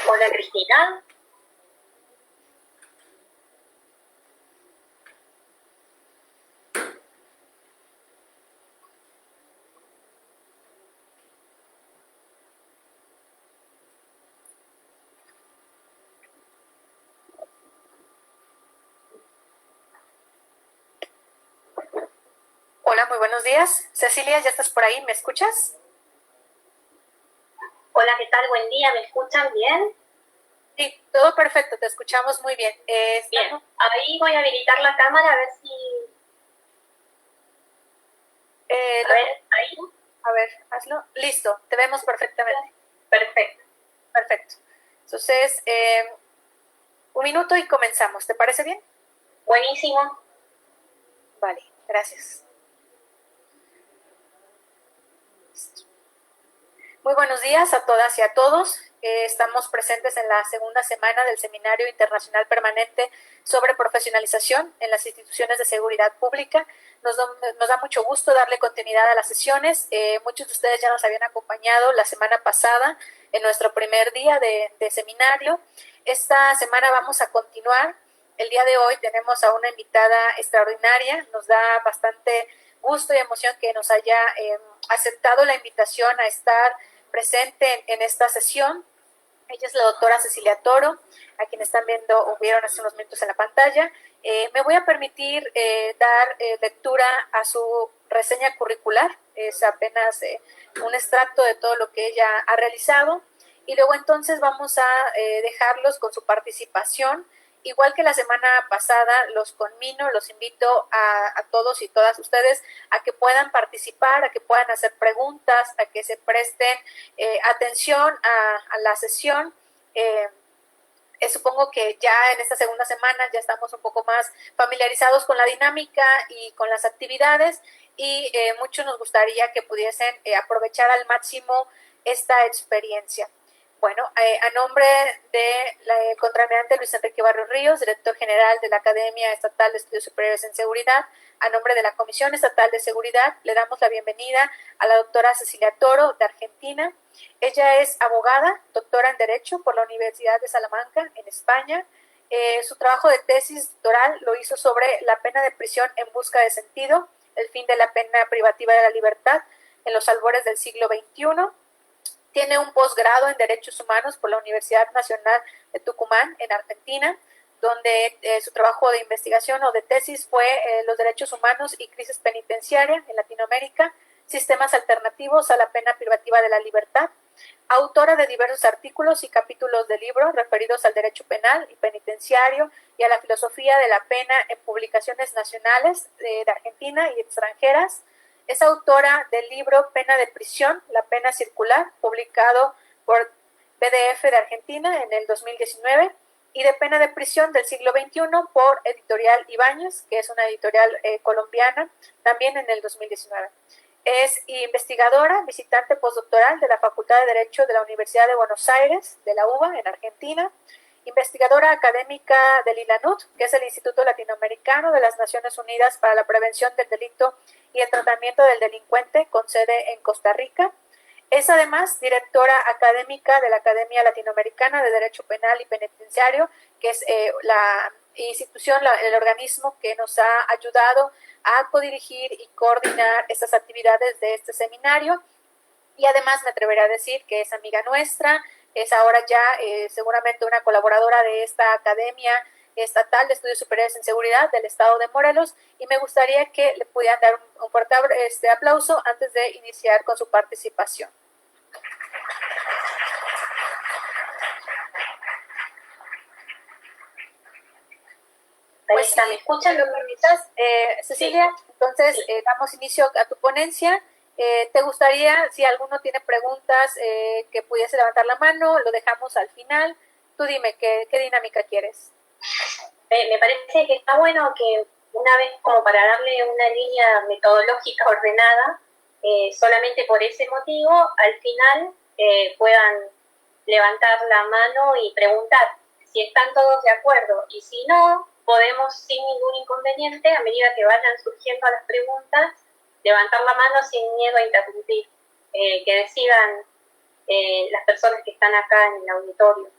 Hola Cristina. Hola, muy buenos días. Cecilia, ¿ya estás por ahí? ¿Me escuchas? Hola, ¿qué tal? Buen día. ¿Me escuchan bien? Sí, todo perfecto, te escuchamos muy bien. Bien, ahí voy a habilitar la cámara a ver si... a ver, ahí. A ver, hazlo. Listo, te vemos perfectamente. Perfecto. Perfecto. Entonces, un minuto y comenzamos. ¿Te parece bien? Buenísimo. Vale, gracias. Listo. Muy buenos días a todas y a todos. Estamos presentes en la segunda semana del Seminario Internacional Permanente sobre Profesionalización en las Instituciones de Seguridad Pública. Nos da mucho gusto darle continuidad a las sesiones. Muchos de ustedes ya nos habían acompañado la semana pasada en nuestro primer día de seminario. Esta semana vamos a continuar. El día de hoy tenemos a una invitada extraordinaria. Nos da bastante gusto y emoción que nos haya aceptado la invitación a estar presente en esta sesión. Ella es la doctora Cecilia Toro, a quien están viendo o vieron hace unos minutos en la pantalla. Me voy a permitir dar lectura a su reseña curricular. Es apenas un extracto de todo lo que ella ha realizado. Y luego entonces vamos a dejarlos con su participación. Igual que la semana pasada, los conmino, los invito a todos y todas ustedes a que puedan participar, a que puedan hacer preguntas, a que se presten atención a la sesión. Supongo que ya en esta segunda semana ya estamos un poco más familiarizados con la dinámica y con las actividades y mucho nos gustaría que pudiesen aprovechar al máximo esta experiencia. Bueno, a nombre del contraalmirante Luis Enrique Barrios Ríos, director general de la Academia Estatal de Estudios Superiores en Seguridad, a nombre de la Comisión Estatal de Seguridad, le damos la bienvenida a la doctora Cecilia Toro, de Argentina. Ella es abogada, doctora en Derecho por la Universidad de Salamanca, en España. Su trabajo de tesis doctoral lo hizo sobre la pena de prisión en busca de sentido, el fin de la pena privativa de la libertad en los albores del siglo XXI. Tiene un posgrado en Derechos Humanos por la Universidad Nacional de Tucumán, en Argentina, donde su trabajo de investigación o de tesis fue los derechos humanos y crisis penitenciaria en Latinoamérica, sistemas alternativos a la pena privativa de la libertad. Autora de diversos artículos y capítulos de libros referidos al derecho penal y penitenciario y a la filosofía de la pena en publicaciones nacionales de Argentina y extranjeras. Es autora del libro Pena de prisión, la pena circular, publicado por PDF de Argentina en el 2019, y de Pena de prisión del siglo XXI por Editorial Ibáñez, que es una editorial colombiana, también en el 2019. Es investigadora, visitante postdoctoral de la Facultad de Derecho de la Universidad de Buenos Aires, de la UBA, en Argentina, investigadora académica del ILANUT, que es el Instituto Latinoamericano de las Naciones Unidas para la Prevención del Delito y el Tratamiento del Delincuente, con sede en Costa Rica. Es además directora académica de la Academia Latinoamericana de Derecho Penal y Penitenciario, que es institución, el organismo que nos ha ayudado a codirigir y coordinar estas actividades de este seminario. Y además me atreveré a decir que es amiga nuestra, es ahora ya seguramente una colaboradora de esta Academia Estatal de Estudios Superiores en Seguridad del Estado de Morelos, y me gustaría que le pudieran dar un fuerte aplauso antes de iniciar con su participación. Pues sí, ¿me escuchan? ¿Lo permitas, Cecilia? Sí. Entonces, damos inicio a tu ponencia. ¿Te gustaría, si alguno tiene preguntas, que pudiese levantar la mano? Lo dejamos al final. Tú dime, ¿qué dinámica quieres? Me parece que está bueno que una vez, como para darle una línea metodológica ordenada, solamente por ese motivo, al final puedan levantar la mano y preguntar si están todos de acuerdo. Y si no, podemos sin ningún inconveniente, a medida que vayan surgiendo las preguntas, levantar la mano sin miedo a interrumpir, que decidan las personas que están acá en el auditorio.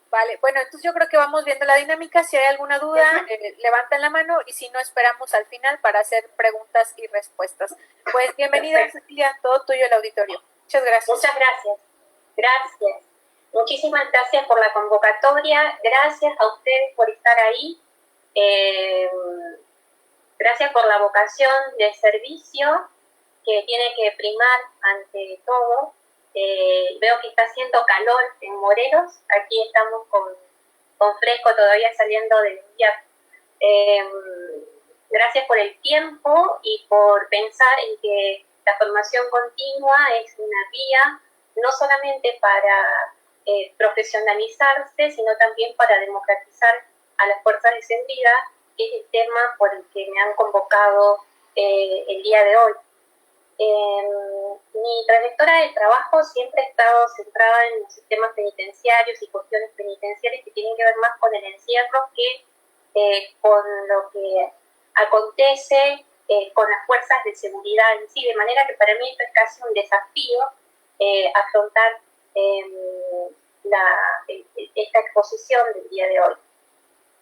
Vale, bueno, entonces yo creo que vamos viendo la dinámica. Si hay alguna duda, levanten la mano, y si no, esperamos al final para hacer preguntas y respuestas. Pues bienvenida, perfecto. Cecilia, todo tuyo el auditorio. Muchas gracias. Muchas gracias. Gracias. Muchísimas gracias por la convocatoria. Gracias a ustedes por estar ahí. Gracias por la vocación de servicio que tiene que primar ante todo. Veo que está haciendo calor en Morelos. Aquí estamos con fresco todavía saliendo del día. Gracias por el tiempo y por pensar en que la formación continua es una vía no solamente para profesionalizarse, sino también para democratizar a las fuerzas de seguridad, que es el tema por el que me han convocado el día de hoy. Mi trayectoria de trabajo siempre ha estado centrada en los sistemas penitenciarios y cuestiones penitenciarias que tienen que ver más con el encierro que con lo que acontece con las fuerzas de seguridad en sí, de manera que para mí esto es casi un desafío afrontar esta exposición del día de hoy,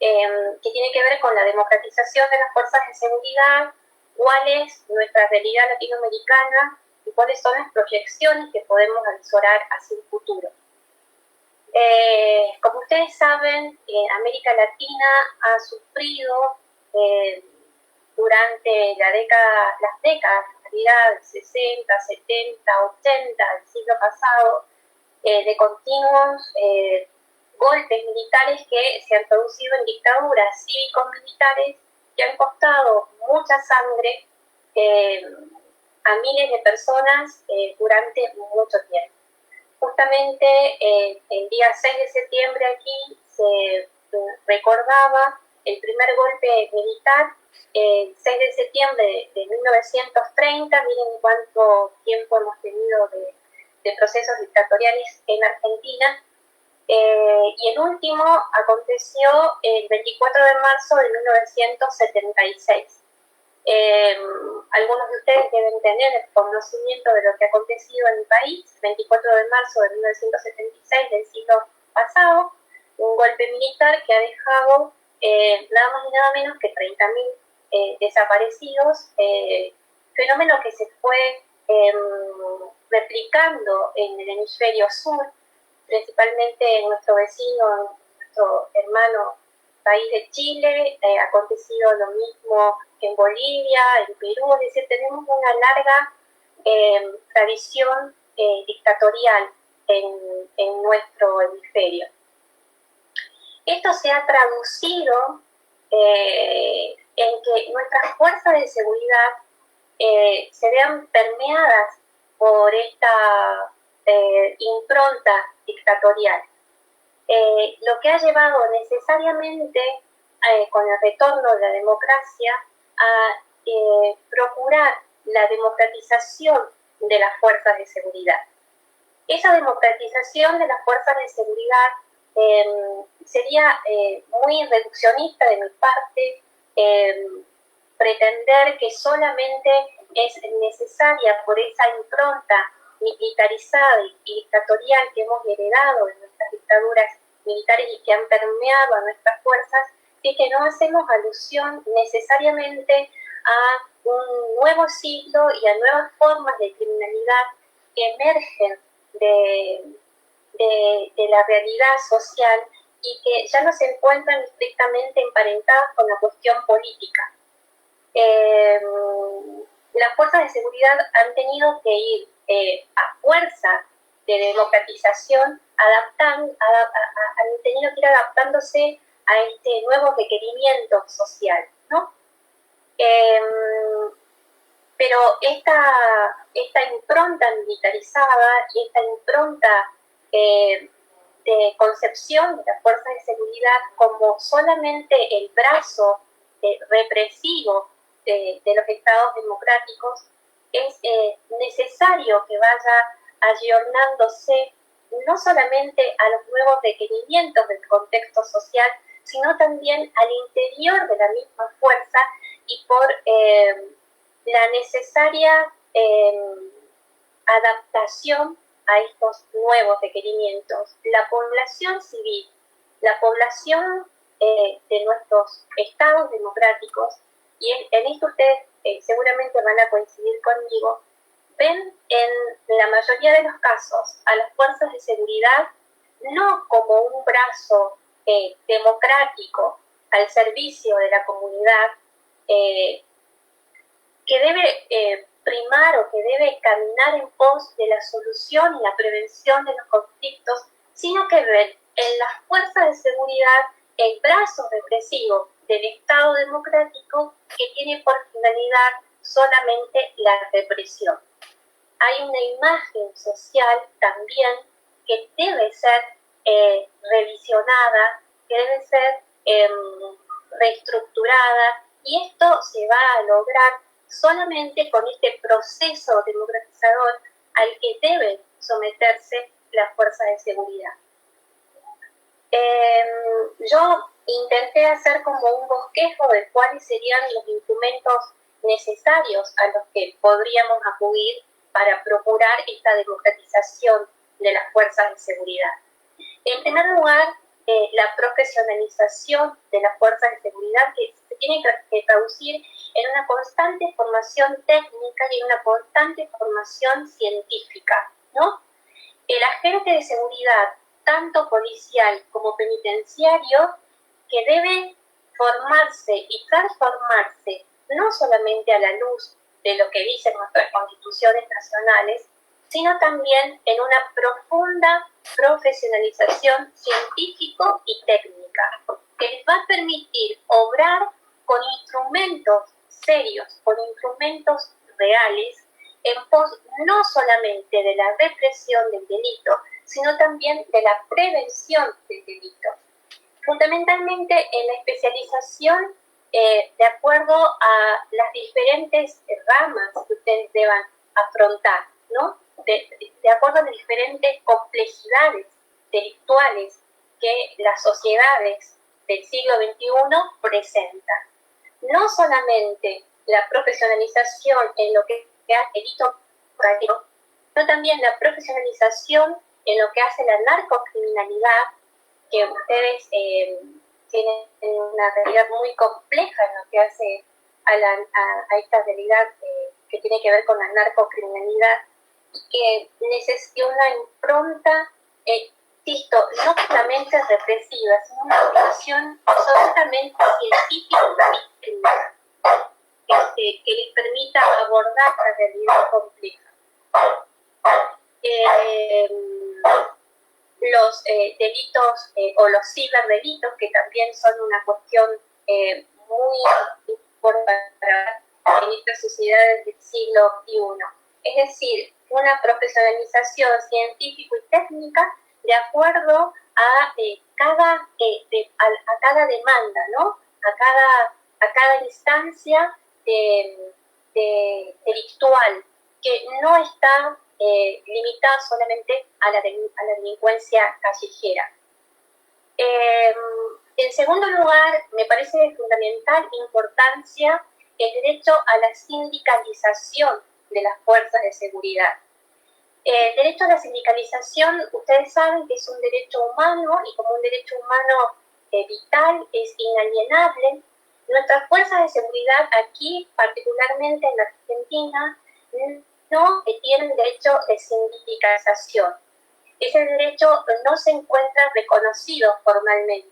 que tiene que ver con la democratización de las fuerzas de seguridad, cuál es nuestra realidad latinoamericana y cuáles son las proyecciones que podemos avisorar hacia el futuro. Como ustedes saben, América Latina ha sufrido durante las décadas, en realidad, 60, 70, 80 del siglo pasado, de continuos golpes militares que se han producido en dictaduras cívico-militares que han costado mucha sangre a miles de personas durante mucho tiempo. Justamente el día 6 de septiembre aquí se recordaba el primer golpe militar, el 6 de septiembre de 1930, miren cuánto tiempo hemos tenido de procesos dictatoriales en Argentina, y el último aconteció el 24 de marzo de 1976. Algunos de ustedes deben tener conocimiento de lo que ha acontecido en el país, 24 de marzo de 1976 del siglo pasado, un golpe militar que ha dejado nada más y nada menos que 30.000 desaparecidos, fenómeno que se fue replicando en el hemisferio sur, principalmente en nuestro vecino, nuestro hermano país de Chile. Ha acontecido lo mismo en Bolivia, en Perú, es decir, tenemos una larga tradición dictatorial en nuestro hemisferio. Esto se ha traducido en que nuestras fuerzas de seguridad se vean permeadas por esta impronta dictatorial, lo que ha llevado necesariamente con el retorno de la democracia a procurar la democratización de las fuerzas de seguridad. Esa democratización de las fuerzas de seguridad sería muy reduccionista de mi parte pretender que solamente es necesaria por esa impronta militarizada y dictatorial que hemos heredado en nuestras dictaduras militares y que han permeado a nuestras fuerzas, es que no hacemos alusión necesariamente a un nuevo siglo y a nuevas formas de criminalidad que emergen de la realidad social y que ya no se encuentran estrictamente emparentadas con la cuestión política. Las fuerzas de seguridad han tenido que ir a fuerza de democratización, han tenido que ir adaptándose a este nuevo requerimiento social, ¿no? Pero esta impronta militarizada y esta impronta de concepción de las fuerzas de seguridad como solamente el brazo represivo de los estados democráticos, es necesario que vaya ayornándose no solamente a los nuevos requerimientos del contexto social, sino también al interior de la misma fuerza y por la necesaria adaptación a estos nuevos requerimientos. La población civil, la población de nuestros estados democráticos, y en esto ustedes seguramente van a coincidir conmigo, ven en la mayoría de los casos a las fuerzas de seguridad no como un brazo democrático al servicio de la comunidad que debe primar o que debe caminar en pos de la solución y la prevención de los conflictos, sino que ven en las fuerzas de seguridad el brazo represivo del Estado democrático que tiene por finalidad solamente la represión. Hay una imagen social también que debe ser revisionada, que debe ser reestructurada, y esto se va a lograr solamente con este proceso democratizador al que deben someterse las fuerzas de seguridad. Yo intenté hacer como un bosquejo de cuáles serían los instrumentos necesarios a los que podríamos acudir para procurar esta democratización de las fuerzas de seguridad. En primer lugar, la profesionalización de las fuerzas de seguridad, que se tiene que traducir en una constante formación técnica y en una constante formación científica, ¿no? El agente de seguridad, tanto policial como penitenciario, que debe formarse y transformarse no solamente a la luz de lo que dicen nuestras constituciones nacionales, sino también en una profunda profesionalización científico y técnica, que les va a permitir obrar con instrumentos serios, con instrumentos reales, en pos no solamente de la represión del delito, sino también de la prevención del delito. Fundamentalmente en la especialización de acuerdo a las diferentes ramas que ustedes deban afrontar, ¿no? De acuerdo a las diferentes complejidades delictuales que las sociedades del siglo XXI presentan. No solamente la profesionalización en lo que hace el delito, sino también la profesionalización en lo que hace la narcocriminalidad, que ustedes tienen una realidad muy compleja en lo que hace a esta realidad que tiene que ver con la narcocriminalidad, y que necesita una impronta, insisto, no solamente represiva, sino una formación absolutamente científica y técnica, que les permita abordar la realidad compleja. Los delitos o los ciberdelitos, que también son una cuestión muy importante en estas sociedades del siglo XXI. Es decir, una profesionalización científica y técnica de acuerdo a cada demanda, ¿no? A cada instancia delictual, que no está limitada solamente a la delincuencia callejera. En segundo lugar, me parece de fundamental importancia el derecho a la sindicalización de las fuerzas de seguridad. El derecho a la sindicalización, ustedes saben que es un derecho humano, y como un derecho humano vital, es inalienable. Nuestras fuerzas de seguridad aquí, particularmente en la Argentina, no tienen derecho de sindicalización. Ese derecho no se encuentra reconocido formalmente.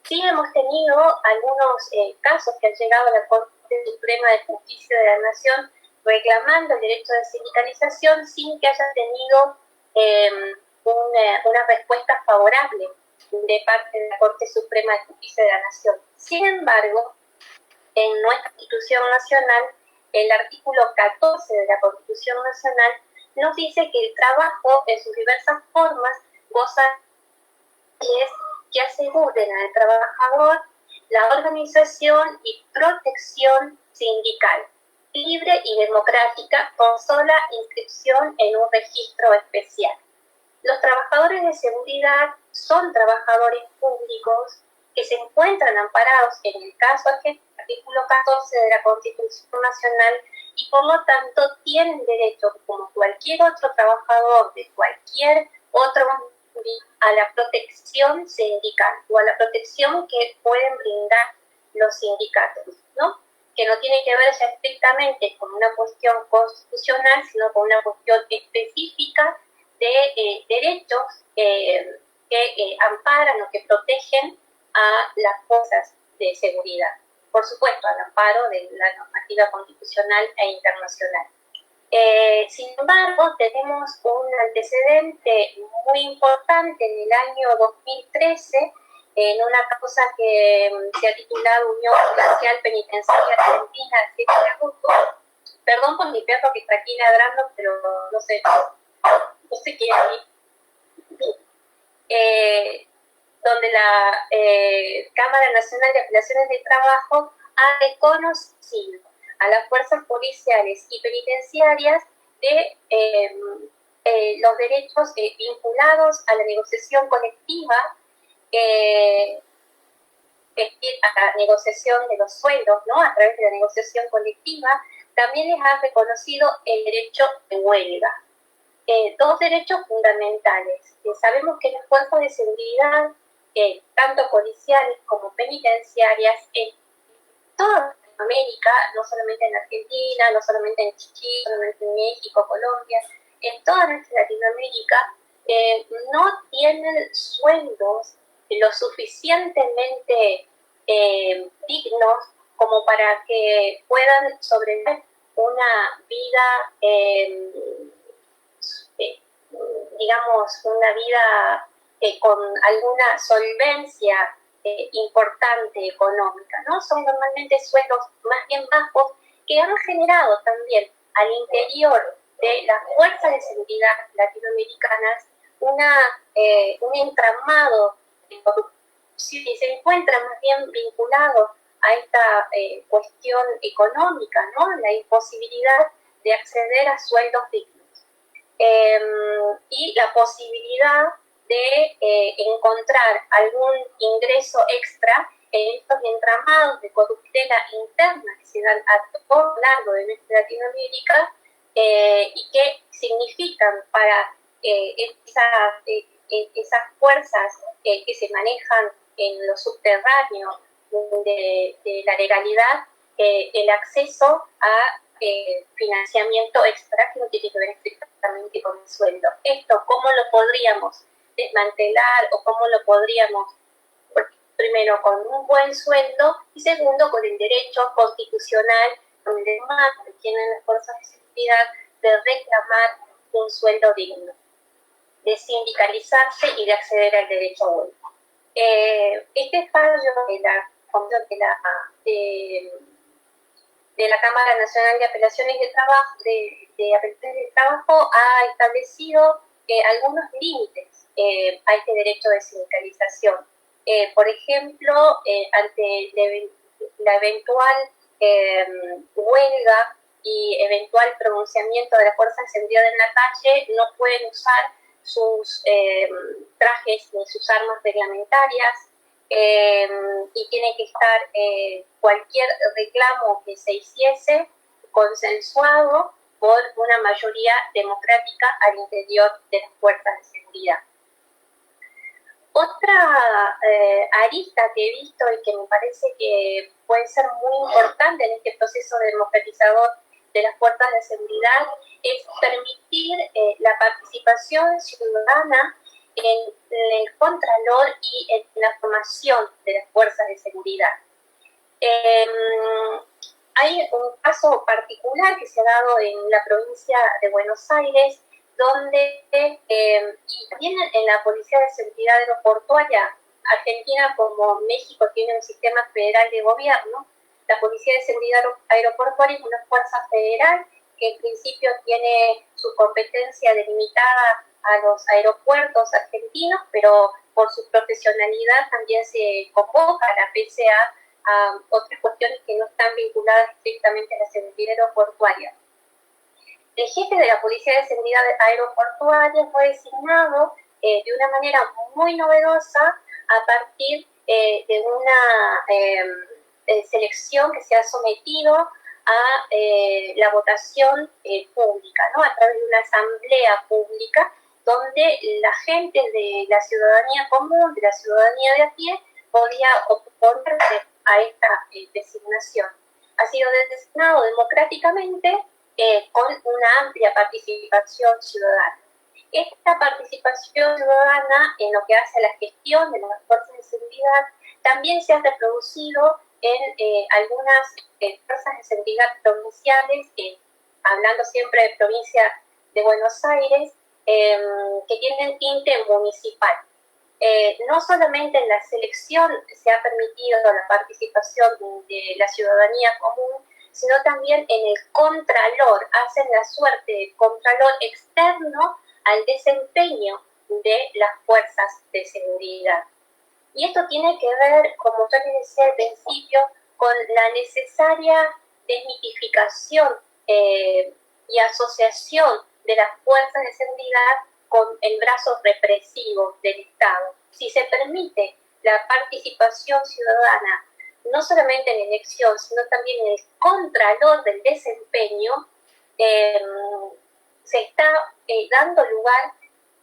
Sí hemos tenido algunos casos que han llegado a la Corte Suprema de Justicia de la Nación reclamando el derecho de sindicalización sin que haya tenido una respuesta favorable de parte de la Corte Suprema de Justicia de la Nación. Sin embargo, en nuestra Constitución Nacional, el artículo 14 de la Constitución Nacional nos dice que el trabajo en sus diversas formas goza de leyes que aseguren al trabajador la organización y protección sindical libre y democrática con sola inscripción en un registro especial. Los trabajadores de seguridad son trabajadores públicos que se encuentran amparados en el caso artículo 14 de la Constitución Nacional y por lo tanto tienen derecho, como cualquier otro trabajador de cualquier otro ámbito, a la protección sindical o a la protección que pueden brindar los sindicatos, ¿no? Que no tiene que ver ya estrictamente con una cuestión constitucional, sino con una cuestión específica de derechos que amparan o que protegen a las fuerzas de seguridad. Por supuesto, al amparo de la normativa constitucional e internacional. Sin embargo, tenemos un antecedente muy importante en el año 2013 en una causa que se ha titulado Unión Judicial Penitenciaria Argentina, 7 de agosto. Perdón por mi perro que está aquí ladrando, pero no sé qué es. Donde la Cámara Nacional de Apelaciones de Trabajo ha reconocido a las fuerzas policiales y penitenciarias de los derechos vinculados a la negociación colectiva, a la negociación de los sueldos, ¿no? A través de la negociación colectiva, también les ha reconocido el derecho de huelga. Dos derechos fundamentales. Sabemos que las fuerzas de seguridad, tanto policiales como penitenciarias, en toda América, no solamente en Argentina, no solamente en Chile, no solamente en México, Colombia, en toda nuestra Latinoamérica, no tienen sueldos lo suficientemente dignos como para que puedan sobrevivir una vida, digamos, una vida con alguna solvencia importante económica, ¿no? Son normalmente sueldos más bien bajos que han generado también al interior de las fuerzas de seguridad latinoamericanas un entramado de corrupción que se encuentra más bien vinculado a esta cuestión económica, ¿no? La imposibilidad de acceder a sueldos dignos y la posibilidad de encontrar algún ingreso extra en estos entramados de corruptela interna que se dan a todo lo largo de nuestra Latinoamérica y que significan para esas fuerzas que se manejan en los subterráneos de la legalidad el acceso a financiamiento extra que no tiene que ver estrictamente con el sueldo. Esto, ¿cómo lo podríamos desmantelar o cómo lo podríamos, primero, con un buen sueldo y segundo, con el derecho constitucional, con el derecho que tienen las fuerzas de seguridad de reclamar un sueldo digno, de sindicalizarse y de acceder al derecho a huelga? Este fallo de la Cámara Nacional de Apelaciones de Trabajo ha establecido algunos límites a este derecho de sindicalización. Por ejemplo, ante la eventual huelga y eventual pronunciamiento de las fuerzas de seguridad en la calle, no pueden usar sus trajes ni sus armas reglamentarias y tiene que estar cualquier reclamo que se hiciese consensuado por una mayoría democrática al interior de las fuerzas de seguridad. Otra arista que he visto y que me parece que puede ser muy importante en este proceso democratizador de las fuerzas de seguridad es permitir la participación ciudadana en el contralor y en la formación de las fuerzas de seguridad. Hay un caso particular que se ha dado en la provincia de Buenos Aires, donde, y también en la Policía de Seguridad Aeroportuaria, Argentina como México tiene un sistema federal de gobierno, la Policía de Seguridad Aeroportuaria es una fuerza federal que en principio tiene su competencia delimitada a los aeropuertos argentinos, pero por su profesionalidad también se convoca a la PCA a otras cuestiones que no están vinculadas estrictamente a la seguridad aeroportuaria. El jefe de la Policía de Seguridad Aeroportuaria fue designado de una manera muy novedosa a partir de una selección que se ha sometido a la votación pública, ¿no? A través de una asamblea pública donde la gente de la ciudadanía común, de la ciudadanía de a pie, podía oponerse a esta designación. Ha sido designado democráticamente con una amplia participación ciudadana. Esta participación ciudadana en lo que hace a la gestión de las fuerzas de seguridad también se ha reproducido en algunas fuerzas de seguridad provinciales, hablando siempre de provincia de Buenos Aires, que tienen tinte municipal. No solamente en la selección se ha permitido la participación de la ciudadanía común, sino también en el contralor, hacen la suerte de contralor externo al desempeño de las fuerzas de seguridad. Y esto tiene que ver, como yo les decía al principio, con la necesaria desmitificación y asociación de las fuerzas de seguridad con el brazo represivo del Estado. Si se permite la participación ciudadana, no solamente en elección, sino también en el contralor del desempeño, se está dando lugar,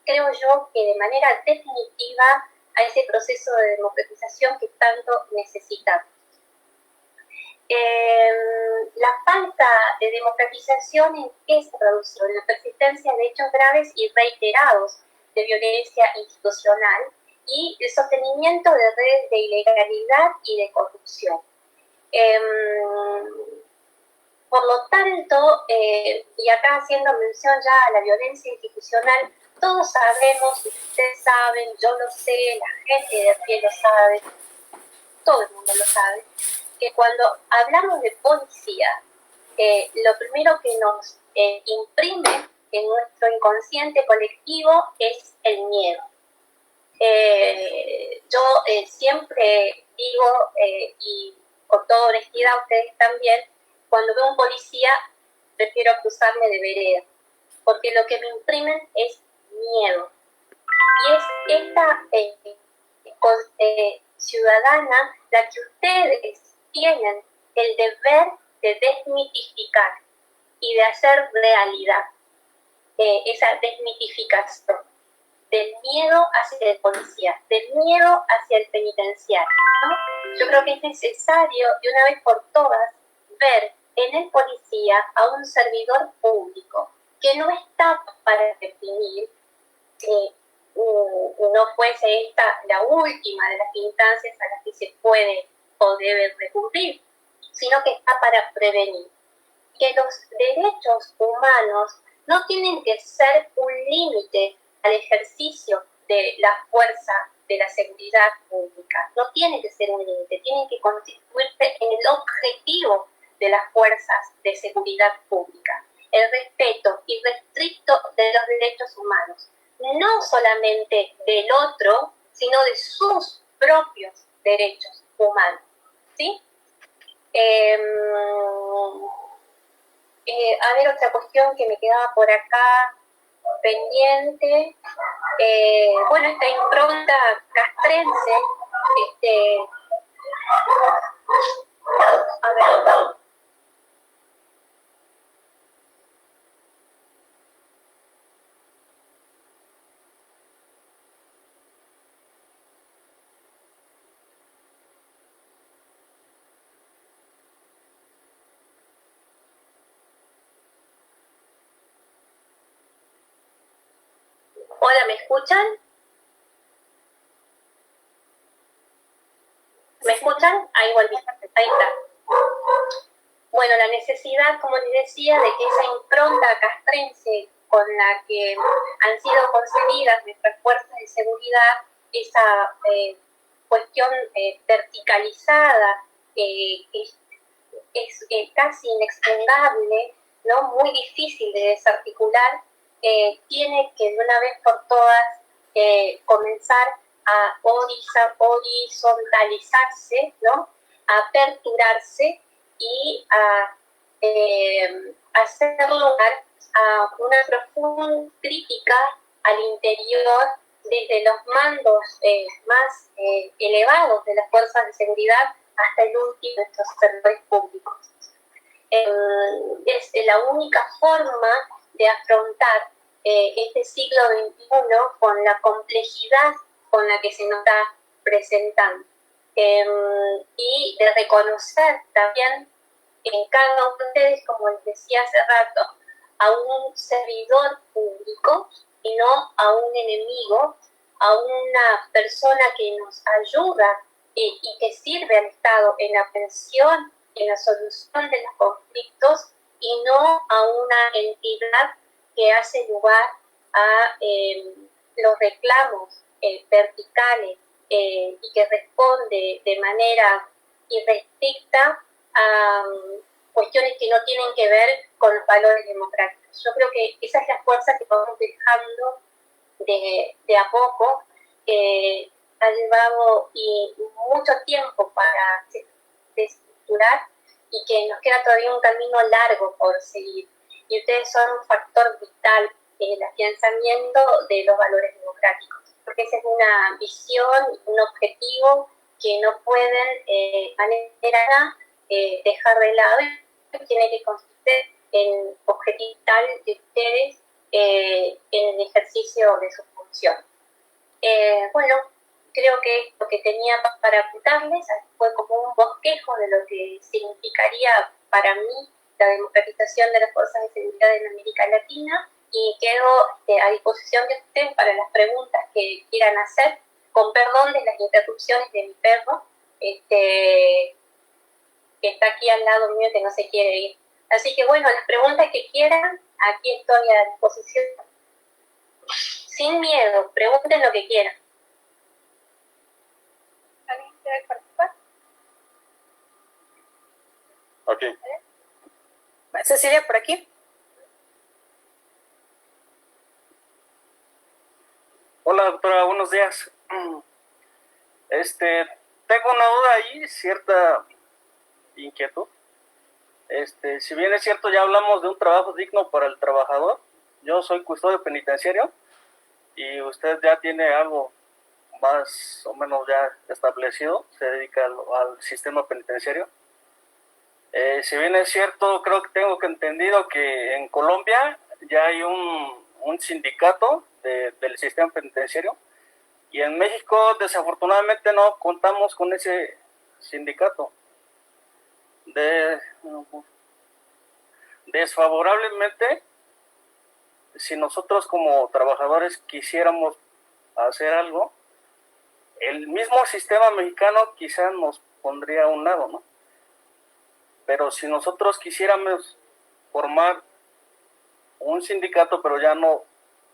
creo yo, que de manera definitiva a ese proceso de democratización que tanto necesitamos. La falta de democratización en qué se tradució, en la persistencia de hechos graves y reiterados de violencia institucional y el sostenimiento de redes de ilegalidad y de corrupción. Por lo tanto, y acá haciendo mención ya a la violencia institucional, todos sabemos, ustedes saben, yo lo sé, la gente de pie lo sabe, todo el mundo lo sabe, que cuando hablamos de policía, lo primero que nos imprime en nuestro inconsciente colectivo es el miedo. Yo siempre digo, y con toda honestidad ustedes también, cuando veo un policía prefiero cruzarme de vereda, porque lo que me imprimen es miedo. Y es esta ciudadana la que ustedes tienen el deber de desmitificar y de hacer realidad esa desmitificación del miedo hacia el policía, del miedo hacia el penitenciario, ¿no? Yo creo que es necesario, de una vez por todas, ver en el policía a un servidor público que no está para reprimir, no fuese esta la última de las instancias a las que se puede o debe recurrir, sino que está para prevenir. Que los derechos humanos no tienen que ser un límite al ejercicio de la fuerza de la seguridad pública. No tiene que ser un límite, tienen que constituirse en el objetivo de las fuerzas de seguridad pública. El respeto irrestricto de los derechos humanos, no solamente del otro, sino de sus propios derechos humanos, ¿sí? A ver, otra cuestión que me quedaba por acá pendiente. Bueno, esta impronta castrense, a ver, Hola, ¿me escuchan? ¿Me escuchan? Ahí volví, ahí está. Bueno, la necesidad, como les decía, de que esa impronta castrense con la que han sido concebidas nuestras fuerzas de seguridad, esa cuestión verticalizada, que es casi inexpugnable, ¿no? Muy difícil de desarticular, tiene que de una vez por todas comenzar a horizontalizarse, ¿no? A aperturarse y a hacer lugar a una profunda crítica al interior desde los mandos más elevados de las fuerzas de seguridad hasta el último de nuestros servidores públicos. Es la única forma de afrontar este siglo XXI con la complejidad con la que se nos está presentando y de reconocer también en cada uno de ustedes, como les decía hace rato, a un servidor público y no a un enemigo, a una persona que nos ayuda y que sirve al Estado en la prevención, en la solución de los conflictos y no a una entidad que hace lugar a los reclamos verticales y que responde de manera irrestricta a cuestiones que no tienen que ver con los valores democráticos. Yo creo que esa es la fuerza que vamos dejando de a poco. Ha llevado mucho tiempo para desestructurar y que nos queda todavía un camino largo por seguir. Y ustedes son un factor vital en el afianzamiento de los valores democráticos, porque esa es una visión, un objetivo que no pueden de manera dejar de lado y tiene que consistir en objetivo tal de ustedes en el ejercicio de su función. Bueno, creo que lo que tenía para contarles fue como un bosquejo de lo que significaría para mí la democratización de las fuerzas de seguridad en América Latina y quedo a disposición de ustedes para las preguntas que quieran hacer, con perdón de las interrupciones de mi perro, que está aquí al lado mío que no se quiere ir. Así que bueno, las preguntas que quieran, aquí estoy a disposición. Sin miedo, pregunten lo que quieran. ¿Alguien quiere participar? Ok. Cecilia, por aquí. Hola, doctora, buenos días. Tengo una duda ahí, cierta inquietud. Si bien es cierto, ya hablamos de un trabajo digno para el trabajador. Yo soy custodio penitenciario y usted ya tiene algo más o menos ya establecido, se dedica al sistema penitenciario. Si bien es cierto, creo que tengo que entendido que en Colombia ya hay un sindicato del sistema penitenciario y en México desafortunadamente no contamos con ese sindicato. Desfavorablemente, si nosotros como trabajadores quisiéramos hacer algo, el mismo sistema mexicano quizás nos pondría a un lado, ¿no? Pero si nosotros quisiéramos formar un sindicato, pero ya no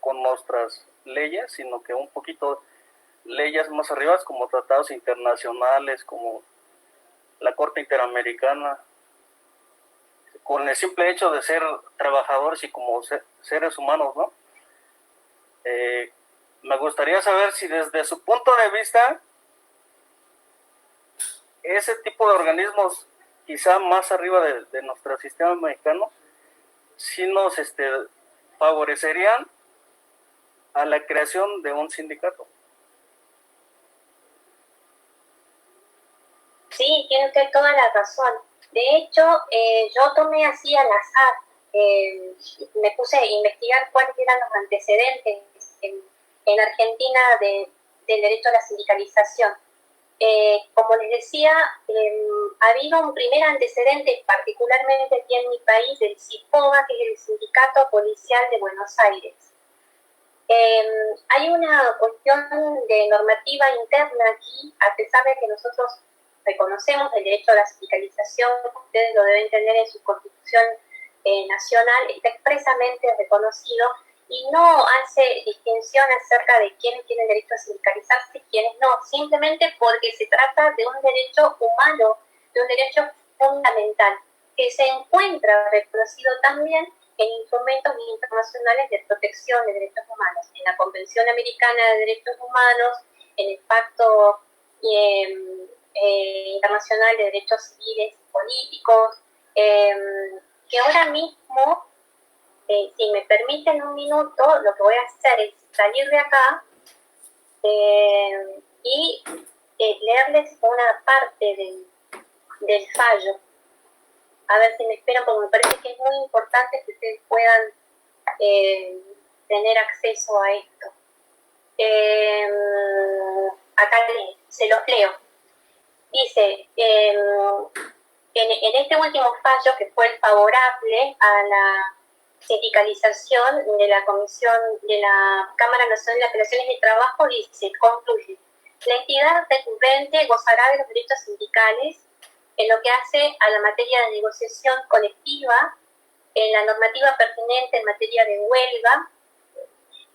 con nuestras leyes, sino que un poquito leyes más arriba, como tratados internacionales, como la Corte Interamericana, con el simple hecho de ser trabajadores y como seres humanos, ¿no? Me gustaría saber si desde su punto de vista ese tipo de organismos quizá más arriba de nuestro sistema mexicano sí nos favorecerían a la creación de un sindicato. Sí, tiene usted toda la razón. De hecho, yo tomé así al azar, me puse a investigar cuáles eran los antecedentes en Argentina del derecho a la sindicalización. Como les decía, ha habido un primer antecedente, particularmente aquí en mi país, del SIPOBA, que es el Sindicato Policial de Buenos Aires. Hay una cuestión de normativa interna aquí, a pesar de que nosotros reconocemos el derecho a la sindicalización, ustedes lo deben tener en su constitución nacional, está expresamente reconocido y no hace distinción acerca de quiénes tienen derecho a sindicalizarse y quiénes no, simplemente porque se trata de un derecho humano, de un derecho fundamental, que se encuentra reconocido también en instrumentos internacionales de protección de derechos humanos, en la Convención Americana de Derechos Humanos, en el Pacto Internacional de Derechos Civiles y Políticos, que ahora mismo, si me permiten un minuto, lo que voy a hacer es salir de acá y leerles una parte del fallo. A ver si me esperan, porque me parece que es muy importante que ustedes puedan tener acceso a esto. Acá se los leo. Dice, en este último fallo, que fue el favorable a la sindicalización de la Comisión de la Cámara Nacional de Apelaciones de Trabajo, dice, concluye, la entidad recurrente gozará de los derechos sindicales en lo que hace a la materia de negociación colectiva, en la normativa pertinente en materia de huelga,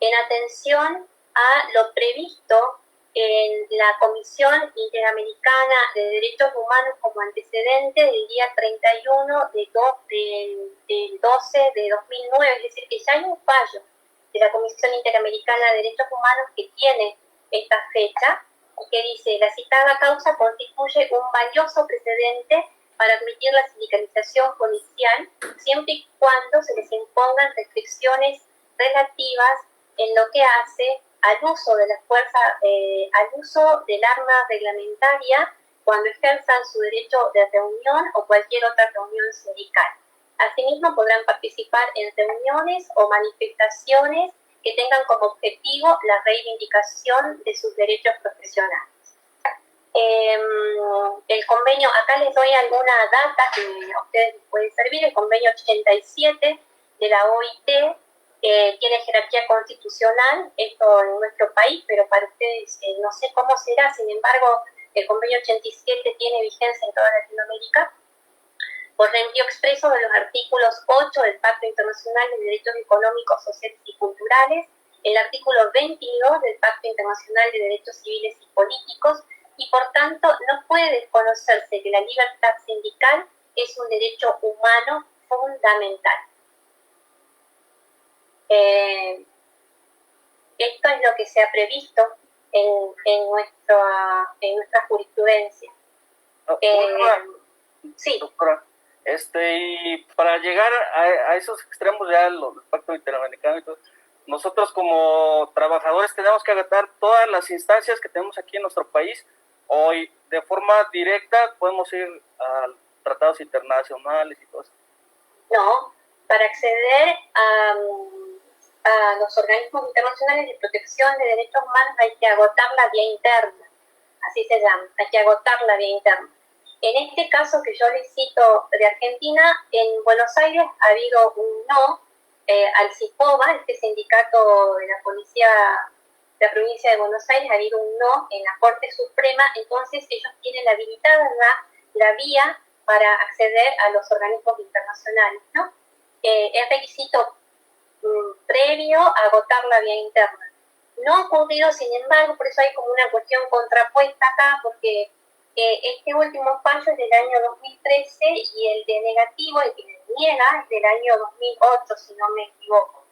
en atención a lo previsto en la Comisión Interamericana de Derechos Humanos como antecedente del día 31 del 12 de 2009, es decir, que ya hay un fallo de la Comisión Interamericana de Derechos Humanos que tiene esta fecha, que dice, la citada causa constituye un valioso precedente para admitir la sindicalización policial, siempre y cuando se les impongan restricciones relativas en lo que hace al uso de la fuerza, al uso del arma reglamentaria cuando ejerzan su derecho de reunión o cualquier otra reunión sindical. Asimismo, podrán participar en reuniones o manifestaciones que tengan como objetivo la reivindicación de sus derechos profesionales. El convenio, acá les doy alguna data que a ustedes les puede servir, el convenio 87 de la OIT tiene jerarquía constitucional, esto en nuestro país, pero para ustedes no sé cómo será, sin embargo, el convenio 87 tiene vigencia en toda Latinoamérica, por envío expreso de los artículos 8 del Pacto Internacional de Derechos Económicos, Sociales y Culturales, el artículo 22 del Pacto Internacional de Derechos Civiles y Políticos, y por tanto no puede desconocerse que la libertad sindical es un derecho humano fundamental. Esto es lo que se ha previsto en nuestra jurisprudencia. Sí. Doctora, y para llegar a esos extremos ya del Pacto Interamericano y todo, nosotros como trabajadores tenemos que agotar todas las instancias que tenemos aquí en nuestro país, o de forma directa podemos ir a tratados internacionales y todo eso. No, para acceder a los organismos internacionales de protección de derechos humanos hay que agotar la vía interna, así se llama, hay que agotar la vía interna. En este caso que yo les cito de Argentina, en Buenos Aires ha habido un no al CIPOBA, este sindicato de la policía de la provincia de Buenos Aires, ha habido un no en la Corte Suprema, entonces ellos tienen habilitada la vía para acceder a los organismos internacionales, ¿no? Es requisito previo a agotar la vía interna. No ha ocurrido, sin embargo, por eso hay como una cuestión contrapuesta acá, porque este último fallo es del año 2013 y el de negativo, el que niega, es del año 2008, si no me equivoco.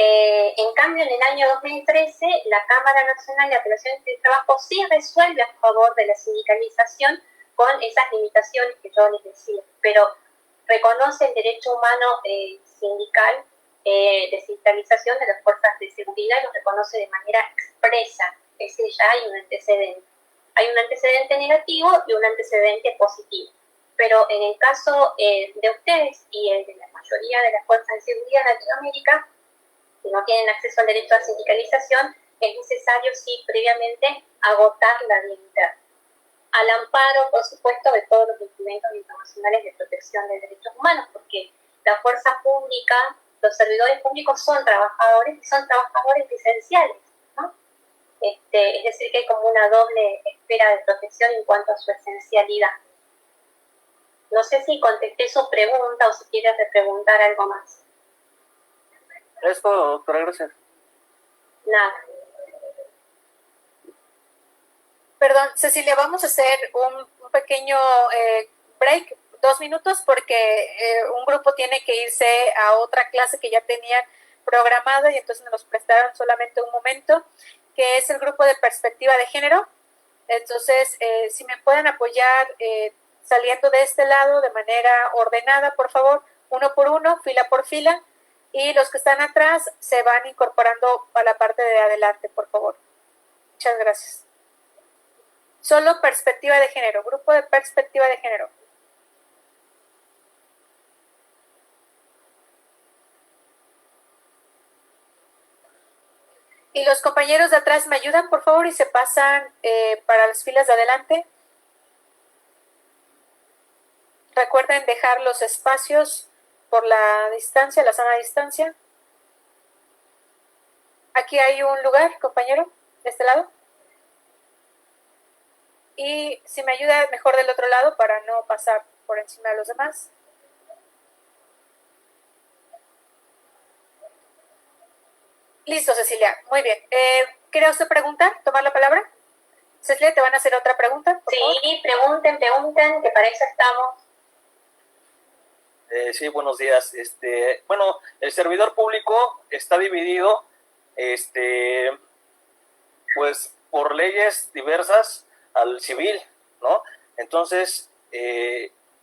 En cambio, en el año 2013, la Cámara Nacional de Apelaciones de Trabajo sí resuelve a favor de la sindicalización con esas limitaciones que yo les decía, pero reconoce el derecho humano sindical de sindicalización de las fuerzas de seguridad y lo reconoce de manera expresa. Ese ya hay un antecedente. Hay un antecedente negativo y un antecedente positivo. Pero en el caso de ustedes y el de la mayoría de las fuerzas de seguridad en Latinoamérica, que no tienen acceso al derecho a sindicalización, es necesario, sí, previamente agotar la vía interna. Al amparo, por supuesto, de todos los instrumentos internacionales de protección de derechos humanos, porque la fuerza pública los servidores públicos son trabajadores esenciales, ¿no? Es decir, que hay como una doble esfera de protección en cuanto a su esencialidad. No sé si contesté su pregunta o si quieres repreguntar algo más. Esto, doctora, gracias. Nada. Perdón, Cecilia, vamos a hacer un pequeño break, 2 minutos, porque un grupo tiene que irse a otra clase que ya tenían programada y entonces nos prestaron solamente un momento, que es el grupo de perspectiva de género. Entonces, si me pueden apoyar saliendo de este lado de manera ordenada, por favor, uno por uno, fila por fila, y los que están atrás se van incorporando a la parte de adelante, por favor. Muchas gracias. Solo perspectiva de género, grupo de perspectiva de género. Y los compañeros de atrás me ayudan, por favor, y se pasan para las filas de adelante. Recuerden dejar los espacios por la distancia, la sana distancia. Aquí hay un lugar, compañero, de este lado. Y si me ayuda, mejor del otro lado para no pasar por encima de los demás. Listo, Cecilia. Muy bien. ¿Quiere usted preguntar? ¿Tomar la palabra? Cecilia, ¿te van a hacer otra pregunta? Sí, pregunten, que para eso estamos. Sí, buenos días. Bueno, el servidor público está dividido, pues, por leyes diversas al civil, ¿no? Entonces,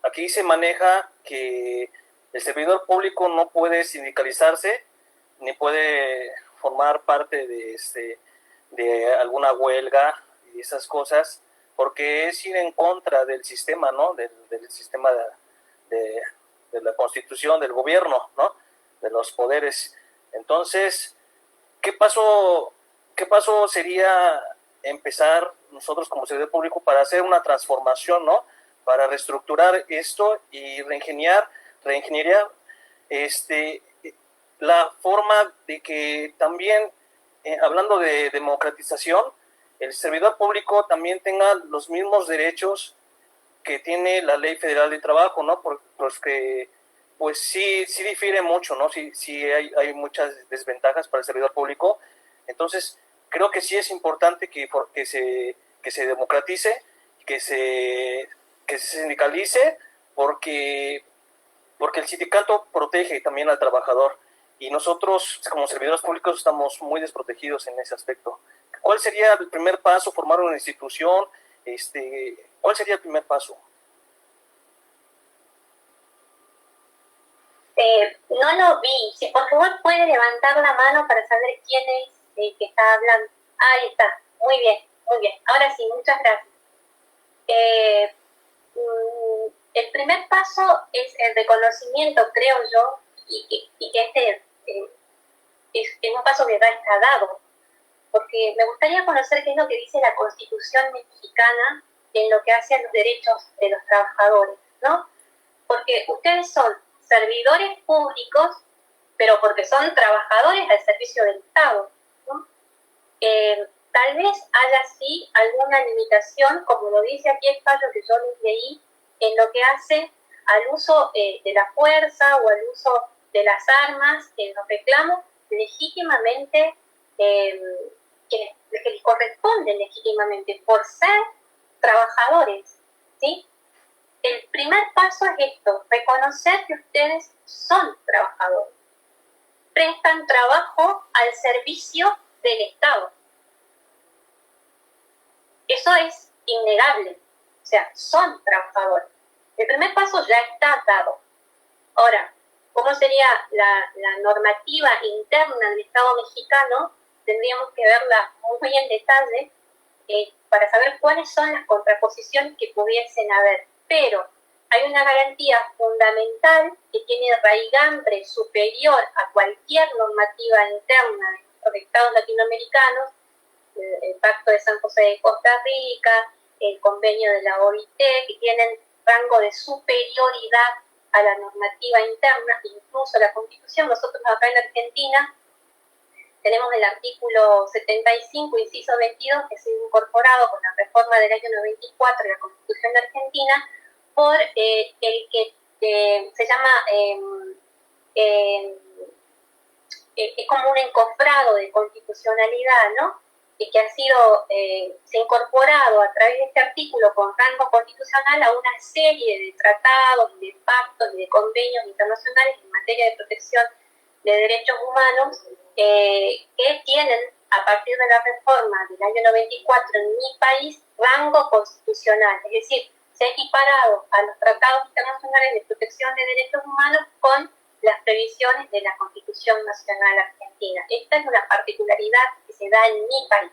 aquí se maneja que el servidor público no puede sindicalizarse ni puede formar parte de alguna huelga y esas cosas, porque es ir en contra del sistema, ¿no? Del sistema de la Constitución, del gobierno, ¿no? De los poderes. Entonces, ¿qué paso sería empezar nosotros como servidor público para hacer una transformación, ¿no? Para reestructurar esto y reingeniar la forma de que también, hablando de democratización, el servidor público también tenga los mismos derechos que tiene la Ley Federal de Trabajo, ¿no? Porque pues sí difiere mucho, ¿no? Sí hay muchas desventajas para el servidor público. Entonces, creo que sí es importante que se democratice, que se sindicalice, porque el sindicato protege también al trabajador y nosotros como servidores públicos estamos muy desprotegidos en ese aspecto. ¿Cuál sería el primer paso? ¿Formar una institución? ¿Cuál sería el primer paso? No lo vi. Si por favor puede levantar la mano para saber quién es el que está hablando. Ahí está. Muy bien, muy bien. Ahora sí, muchas gracias. El primer paso es el reconocimiento, creo yo, y que es un paso que ya está dado. Porque me gustaría conocer qué es lo que dice la Constitución mexicana en lo que hace a los derechos de los trabajadores, ¿no? Porque ustedes son servidores públicos, pero porque son trabajadores al servicio del Estado, ¿no? Tal vez haya sí alguna limitación, como lo dice aquí el fallo que yo les leí, en lo que hace al uso de la fuerza o al uso de las armas, en los reclamos legítimamente que les corresponden legítimamente por ser trabajadores, ¿sí? El primer paso es esto, reconocer que ustedes son trabajadores, prestan trabajo al servicio del Estado. Eso es innegable, o sea, son trabajadores. El primer paso ya está dado. Ahora, ¿cómo sería la normativa interna del Estado mexicano? Tendríamos que verla muy en detalle para saber cuáles son las contraposiciones que pudiesen haber. Pero hay una garantía fundamental que tiene raigambre superior a cualquier normativa interna de los estados latinoamericanos, el Pacto de San José de Costa Rica, el convenio de la OIT, que tienen rango de superioridad a la normativa interna, incluso la Constitución. Nosotros acá en Argentina tenemos el artículo 75, inciso 22, que ha sido incorporado con la reforma del año 94 de la Constitución argentina, por el que se llama, es como un encofrado de constitucionalidad, ¿no? Y que ha sido, se ha incorporado a través de este artículo con rango constitucional a una serie de tratados, de pactos y de convenios internacionales en materia de protección de derechos humanos que tienen, a partir de la reforma del año 94 en mi país, rango constitucional. Es decir, se ha equiparado a los tratados internacionales de protección de derechos humanos con las previsiones de la Constitución Nacional Argentina. Esta es una particularidad que se da en mi país.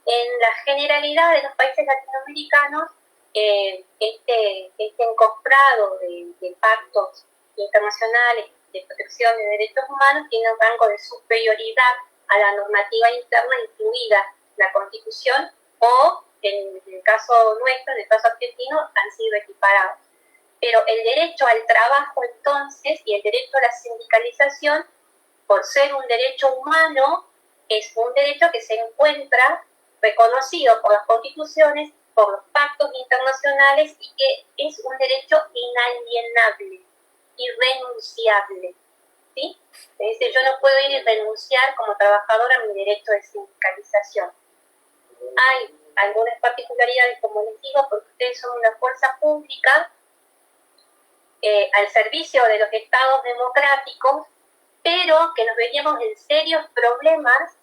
En la generalidad de los países latinoamericanos, este encofrado de pactos internacionales de protección de derechos humanos tiene un rango de superioridad a la normativa interna, incluida la Constitución, o en el caso nuestro, en el caso argentino, han sido equiparados. Pero el derecho al trabajo, entonces, y el derecho a la sindicalización, por ser un derecho humano, es un derecho que se encuentra reconocido por las constituciones, por los pactos internacionales, y que es un derecho inalienable, irrenunciable, ¿sí? Es decir, yo no puedo ir y renunciar como trabajadora a mi derecho de sindicalización. Hay algunas particularidades, como les digo, porque ustedes son una fuerza pública al servicio de los estados democráticos, pero que nos veríamos en serios problemas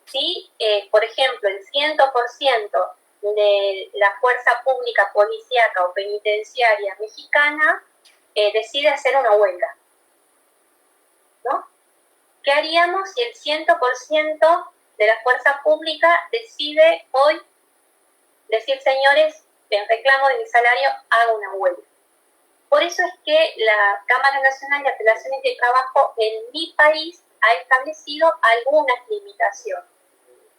si, por ejemplo, el 100% de la fuerza pública policíaca o penitenciaria mexicana decide hacer una huelga, ¿no? ¿Qué haríamos si el 100% de la fuerza pública decide hoy decir, señores, en reclamo de mi salario, hago una huelga? Por eso es que la Cámara Nacional de Apelaciones de Trabajo en mi país ha establecido algunas limitaciones,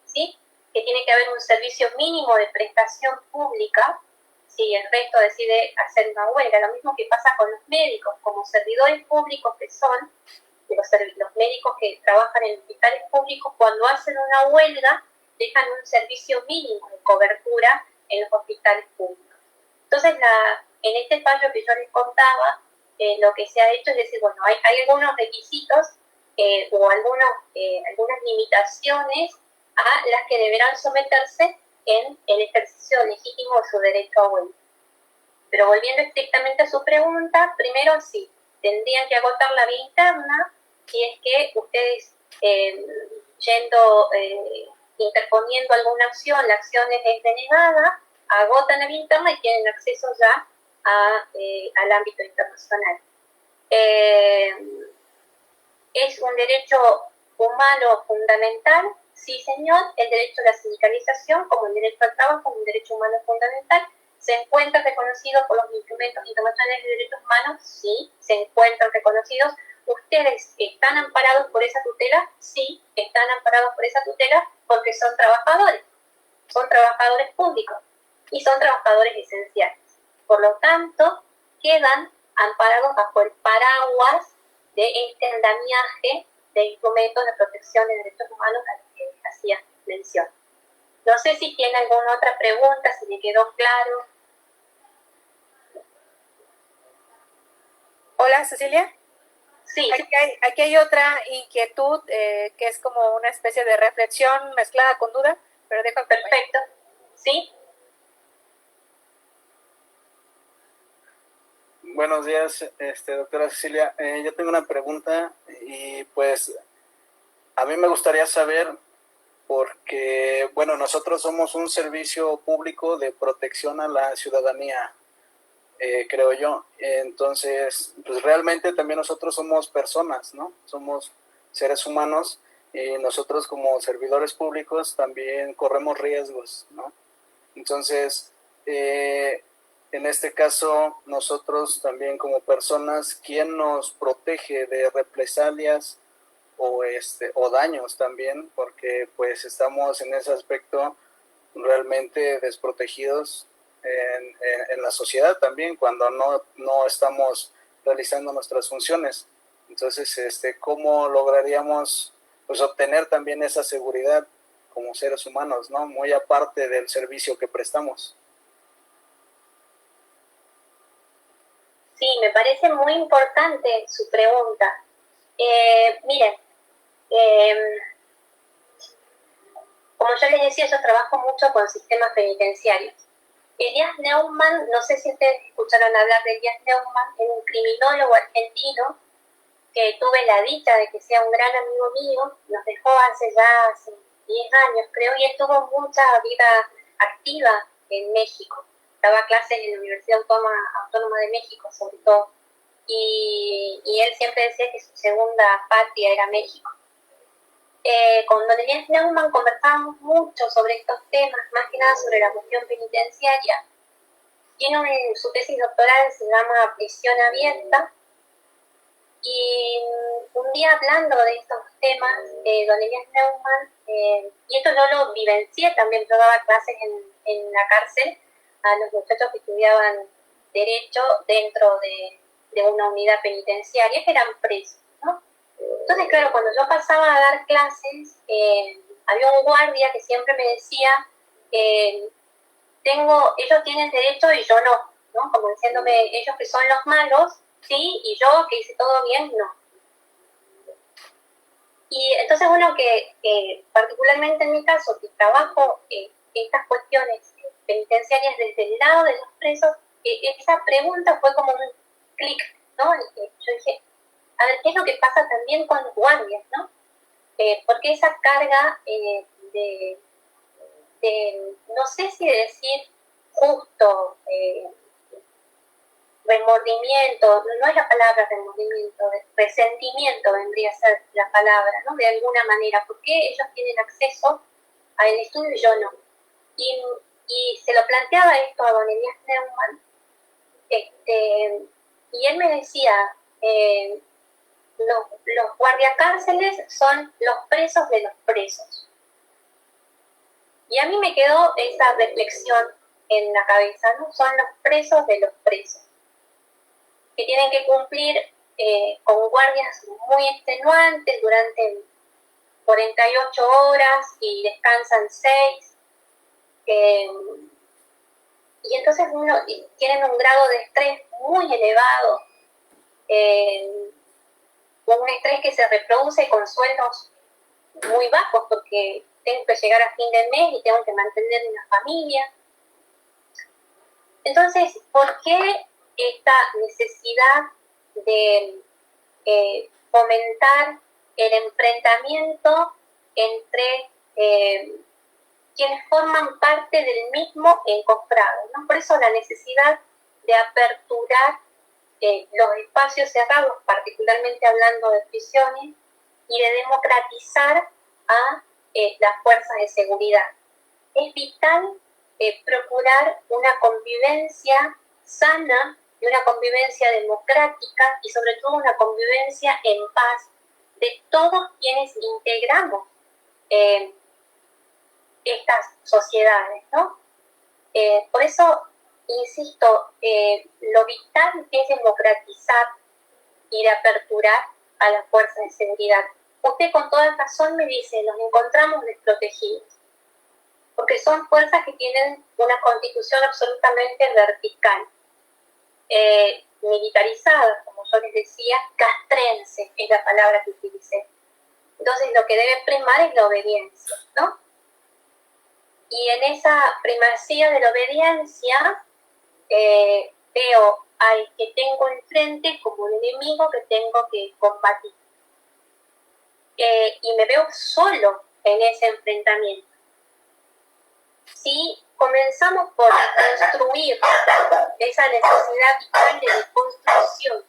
¿sí? Que tiene que haber un servicio mínimo de prestación pública si el resto decide hacer una huelga. Lo mismo que pasa con los médicos, como servidores públicos que son, los médicos que trabajan en hospitales públicos, cuando hacen una huelga, dejan un servicio mínimo de cobertura en los hospitales públicos. Entonces, en este fallo que yo les contaba, lo que se ha hecho es decir, bueno, hay algunos requisitos o algunas limitaciones a las que deberán someterse en el ejercicio legítimo de su derecho a huelga. Pero volviendo estrictamente a su pregunta, primero sí, tendrían que agotar la vía interna si es que ustedes interponiendo alguna acción, la acción es denegada, agotan la vía interna y tienen acceso ya al ámbito internacional. ¿Es un derecho humano fundamental? Sí, señor. El derecho a la sindicalización, como el derecho al trabajo, es un derecho humano fundamental. ¿Se encuentra reconocido por los instrumentos internacionales de derechos humanos? Sí, se encuentran reconocidos. ¿Ustedes están amparados por esa tutela? Sí, están amparados por esa tutela porque son trabajadores públicos y son trabajadores esenciales. Por lo tanto, quedan amparados bajo el paraguas de este andamiaje de instrumentos de protección de derechos humanos a los que hacía mención. No sé si tiene alguna otra pregunta, si le quedó claro. Hola, Cecilia. Sí. Aquí hay otra inquietud que es como una especie de reflexión mezclada con duda, pero dejo que... Perfecto. ¿Sí? Buenos días, doctora Cecilia. Yo tengo una pregunta y pues a mí me gustaría saber, porque, bueno, nosotros somos un servicio público de protección a la ciudadanía, creo yo. Entonces, pues realmente también nosotros somos personas, ¿no? Somos seres humanos y nosotros como servidores públicos también corremos riesgos, ¿no? Entonces, en este caso, nosotros también como personas, ¿quién nos protege de represalias o daños también? Porque pues estamos en ese aspecto realmente desprotegidos en la sociedad también, cuando no estamos realizando nuestras funciones. Entonces, ¿cómo lograríamos pues obtener también esa seguridad como seres humanos, ¿no? Muy aparte del servicio que prestamos. Sí, me parece muy importante su pregunta. Miren, como yo les decía, yo trabajo mucho con sistemas penitenciarios. Elias Neumann, no sé si ustedes escucharon hablar de Elias Neumann, es un criminólogo argentino que tuve la dicha de que sea un gran amigo mío, nos dejó hace 10 años creo, y él tuvo mucha vida activa en México. Daba clases en la Universidad Autónoma de México, sobre todo, y él siempre decía que su segunda patria era México. Con don Elias Neumann conversábamos mucho sobre estos temas, más que nada sobre la cuestión penitenciaria. Tiene su tesis doctoral, se llama Prisión Abierta, y un día hablando de estos temas, don Elias Neumann, y esto yo lo vivencié también, yo daba clases en la cárcel a los muchachos que estudiaban Derecho dentro de una unidad penitenciaria, que eran presos, ¿no? Entonces, claro, cuando yo pasaba a dar clases, había un guardia que siempre me decía, ellos tienen derecho y yo no, ¿no? Como diciéndome, ellos que son los malos, sí, y yo que hice todo bien, no. Y entonces, bueno, que particularmente en mi caso, que trabajo estas cuestiones penitenciarias desde el lado de los presos, esa pregunta fue como un clic, ¿no? Yo dije, a ver, ¿qué es lo que pasa también con los guardias, ¿no? Porque esa carga de, no sé si decir justo, remordimiento, no es la palabra remordimiento, resentimiento vendría a ser la palabra, ¿no? De alguna manera, porque ellos tienen acceso al estudio y yo no. Y se lo planteaba esto a don Elias Neumann, y él me decía, los guardiacárceles son los presos de los presos. Y a mí me quedó esa reflexión en la cabeza, ¿no? Son los presos de los presos, que tienen que cumplir con guardias muy extenuantes durante 48 horas y descansan 6. Y entonces tienen un grado de estrés muy elevado, un estrés que se reproduce con sueldos muy bajos porque tengo que llegar a fin del mes y tengo que mantener una familia. Entonces, ¿por qué esta necesidad de fomentar el enfrentamiento entre quienes forman parte del mismo encofrado, ¿no? Por eso la necesidad de aperturar los espacios cerrados, particularmente hablando de prisiones, y de democratizar a las fuerzas de seguridad. Es vital procurar una convivencia sana y una convivencia democrática y sobre todo una convivencia en paz de todos quienes integramos estas sociedades, ¿no? Por eso, insisto, lo vital es democratizar y de aperturar a las fuerzas de seguridad. Usted con toda razón me dice, los encontramos desprotegidos, porque son fuerzas que tienen una constitución absolutamente vertical, militarizada, como yo les decía, castrense es la palabra que utilicé. Entonces lo que debe primar es la obediencia, ¿no? Y en esa primacía de la obediencia veo al que tengo enfrente como un enemigo que tengo que combatir. Y me veo solo en ese enfrentamiento. Si comenzamos por construir esa necesidad vital de deconstrucción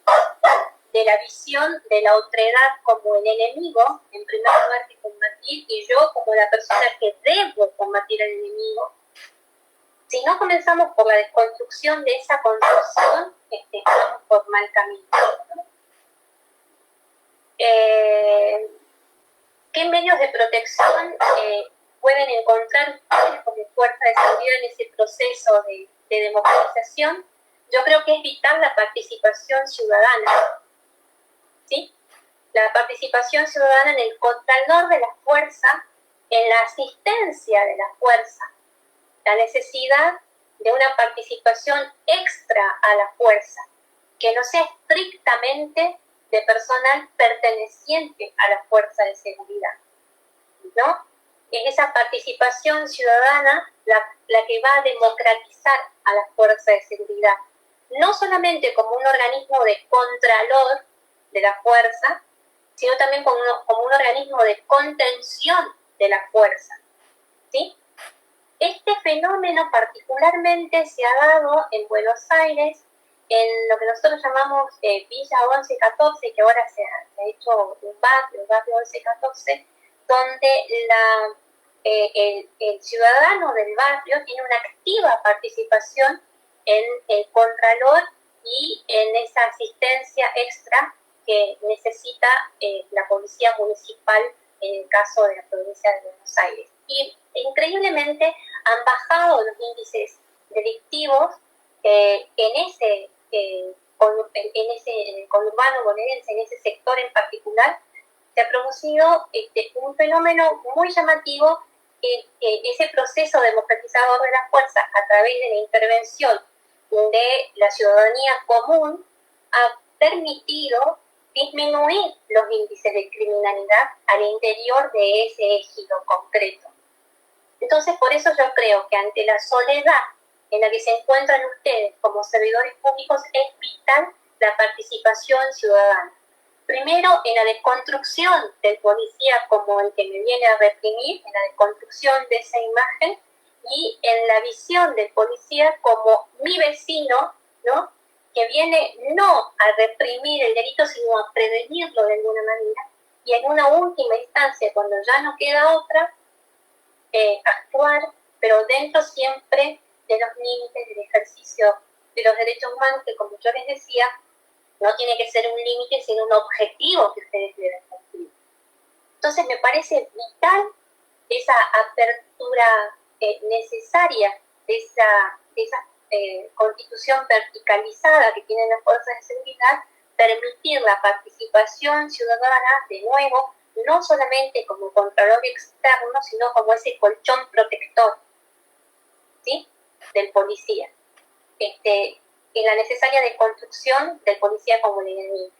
de la visión de la otredad como el enemigo, en primer lugar que combatir, y yo como la persona que debo combatir al enemigo, si no comenzamos por la desconstrucción de esa construcción, estamos por mal camino, ¿no? ¿Qué medios de protección pueden encontrar ustedes como fuerza de seguridad en ese proceso de democratización? yo creo que es vital la participación ciudadana, ¿sí? La participación ciudadana en el contralor de la fuerza, en la asistencia de la fuerza, la necesidad de una participación extra a la fuerza, que no sea estrictamente de personal perteneciente a la fuerza de seguridad, ¿no? Es esa participación ciudadana la que va a democratizar a la fuerza de seguridad, no solamente como un organismo de contralor de la fuerza, sino también como un organismo de contención de la fuerza, ¿sí? Este fenómeno particularmente se ha dado en Buenos Aires, en lo que nosotros llamamos Villa 1114, que ahora se ha hecho un barrio, el barrio 1114, donde el ciudadano del barrio tiene una activa participación en el contralor y en esa asistencia extra que necesita la policía municipal en el caso de la provincia de Buenos Aires. Y increíblemente han bajado los índices delictivos en el conurbano bonaerense, en ese sector en particular. Se ha producido un fenómeno muy llamativo, ese proceso democratizador de la fuerza a través de la intervención de la ciudadanía común ha permitido disminuir los índices de criminalidad al interior de ese ejido concreto. Entonces, por eso yo creo que ante la soledad en la que se encuentran ustedes como servidores públicos, es vital la participación ciudadana. Primero, en la desconstrucción del policía como el que me viene a reprimir, en la desconstrucción de esa imagen, y en la visión del policía como mi vecino, ¿no?, que viene no a reprimir el delito, sino a prevenirlo de alguna manera, y en una última instancia, cuando ya no queda otra, actuar, pero dentro siempre de los límites del ejercicio de los derechos humanos, que, como yo les decía, no tiene que ser un límite, sino un objetivo que ustedes deben cumplir. Entonces me parece vital esa apertura necesaria de esa constitución verticalizada que tienen las fuerzas de seguridad, permitir la participación ciudadana, de nuevo, no solamente como contralor externo, sino como ese colchón protector, ¿sí?, del policía. En la necesaria desconstrucción del policía como el enemigo.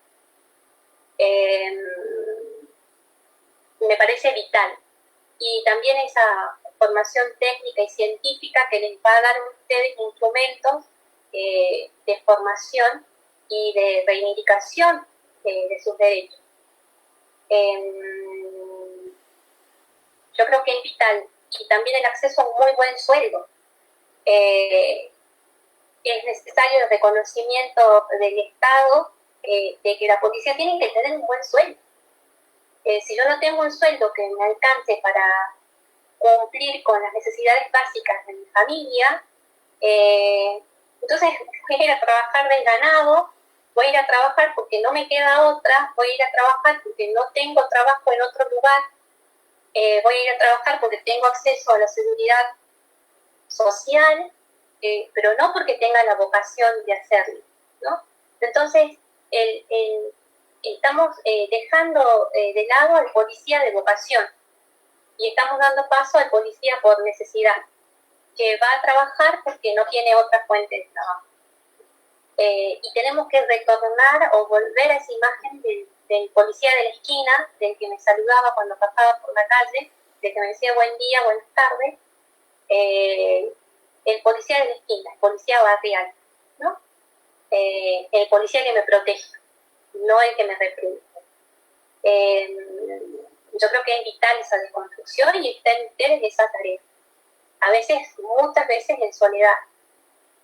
Me parece vital. Y también esa formación técnica y científica que les va a dar a ustedes instrumentos de formación y de reivindicación de sus derechos. Yo creo que es vital. Y también el acceso a un muy buen sueldo. Es necesario el reconocimiento del Estado de que la policía tiene que tener un buen sueldo. Si yo no tengo un sueldo que me alcance para cumplir con las necesidades básicas de mi familia, entonces voy a ir a trabajar desganado, voy a ir a trabajar porque no me queda otra, voy a ir a trabajar porque no tengo trabajo en otro lugar, voy a ir a trabajar porque tengo acceso a la seguridad social, pero no porque tenga la vocación de hacerlo, ¿no? Entonces, estamos dejando de lado al policía de vocación y estamos dando paso al policía por necesidad, que va a trabajar porque no tiene otra fuente de trabajo. Y tenemos que retornar o volver a esa imagen del policía de la esquina, del que me saludaba cuando pasaba por la calle, del que me decía buen día, buenas tardes, el policía de la esquina, el policía barrial, ¿no? El policía que me protege, no el que me reprime. Yo creo que es vital esa desconstrucción y está en ustedes esa tarea. A veces, muchas veces en soledad,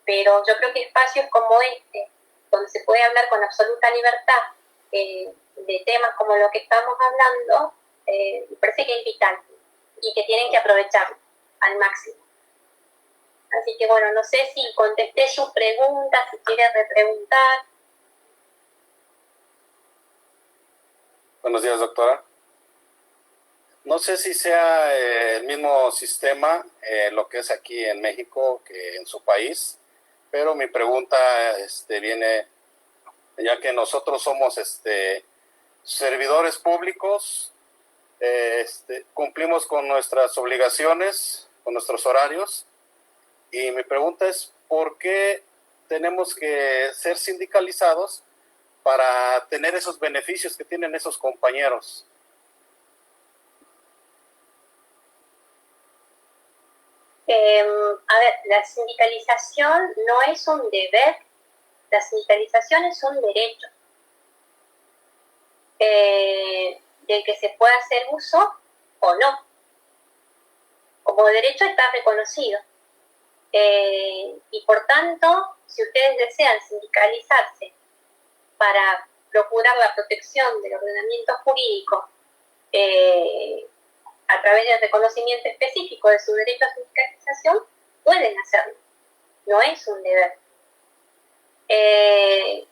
pero yo creo que espacios como este, donde se puede hablar con absoluta libertad de temas como lo que estamos hablando, me parece que es vital y que tienen que aprovecharlo al máximo. Así que bueno, no sé si contesté sus preguntas, si quieren repreguntar. Buenos días, doctora. No sé si sea el mismo sistema lo que es aquí en México que en su país, pero mi pregunta viene, ya que nosotros somos servidores públicos, cumplimos con nuestras obligaciones, con nuestros horarios, y mi pregunta es, ¿por qué tenemos que ser sindicalizados para tener esos beneficios que tienen esos compañeros? A ver, la sindicalización no es un deber, la sindicalización es un derecho del que se puede hacer uso o no. Como derecho está reconocido. Y por tanto, si ustedes desean sindicalizarse para procurar la protección del ordenamiento jurídico a través del reconocimiento específico de su derecho a sindicalización, pueden hacerlo. No es un deber. Que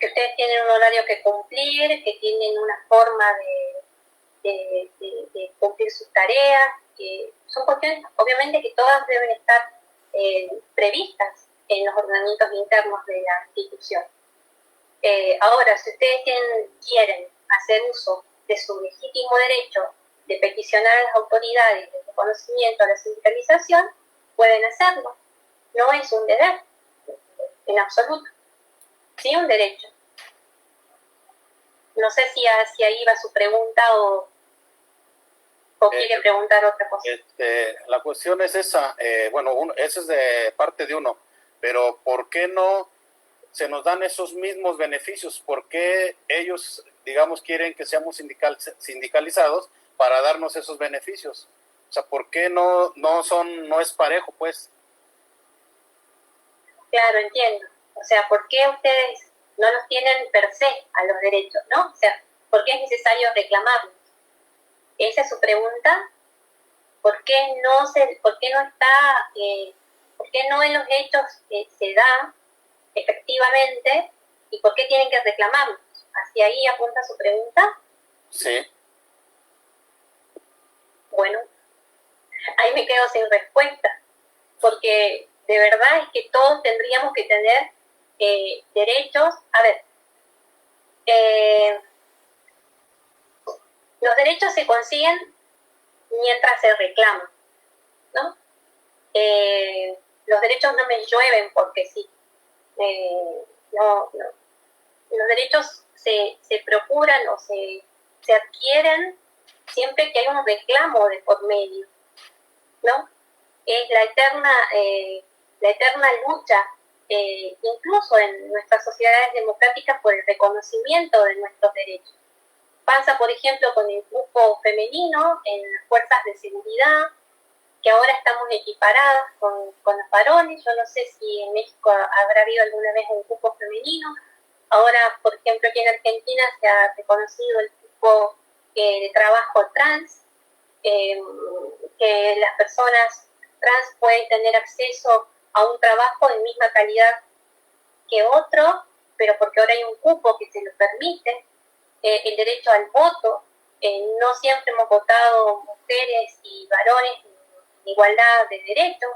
ustedes tienen un horario que cumplir, que tienen una forma de cumplir sus tareas, que son cuestiones, obviamente, que todas deben estar previstas en los ordenamientos internos de la institución. Ahora, si ustedes quieren hacer uso de su legítimo derecho de peticionar a las autoridades de reconocimiento a la sindicalización, pueden hacerlo. No es un deber, en absoluto. Sí, un derecho. No sé si ahí va su pregunta o quiere preguntar otra cosa. La cuestión es esa, esa es de parte de uno, pero ¿por qué no se nos dan esos mismos beneficios? ¿Por qué ellos, digamos, quieren que seamos sindicalizados para darnos esos beneficios? O sea, ¿por qué no es parejo, pues? Claro, entiendo. O sea, ¿por qué ustedes no los tienen per se a los derechos, no? O sea, ¿por qué es necesario reclamarlos? Esa es su pregunta. ¿Por qué no en los hechos se da efectivamente y por qué tienen que reclamarlos? ¿Hacia ahí apunta su pregunta? Sí. Bueno, ahí me quedo sin respuesta, porque de verdad es que todos tendríamos que tener derechos. A ver, los derechos se consiguen mientras se reclaman, ¿no? Los derechos no me llueven porque sí. No. Los derechos se procuran o se adquieren siempre que hay un reclamo de por medio, ¿no? Es la eterna lucha, incluso en nuestras sociedades democráticas, por el reconocimiento de nuestros derechos. Pasa, por ejemplo, con el grupo femenino en las fuerzas de seguridad, que ahora estamos equiparadas con los varones. Yo no sé si en México habrá habido alguna vez un grupo femenino. Ahora, por ejemplo, aquí en Argentina se ha reconocido el grupo de trabajo trans, que las personas trans pueden tener acceso a un trabajo de misma calidad que otro, pero porque ahora hay un cupo que se lo permite. El derecho al voto, no siempre hemos votado mujeres y varones en igualdad de derechos.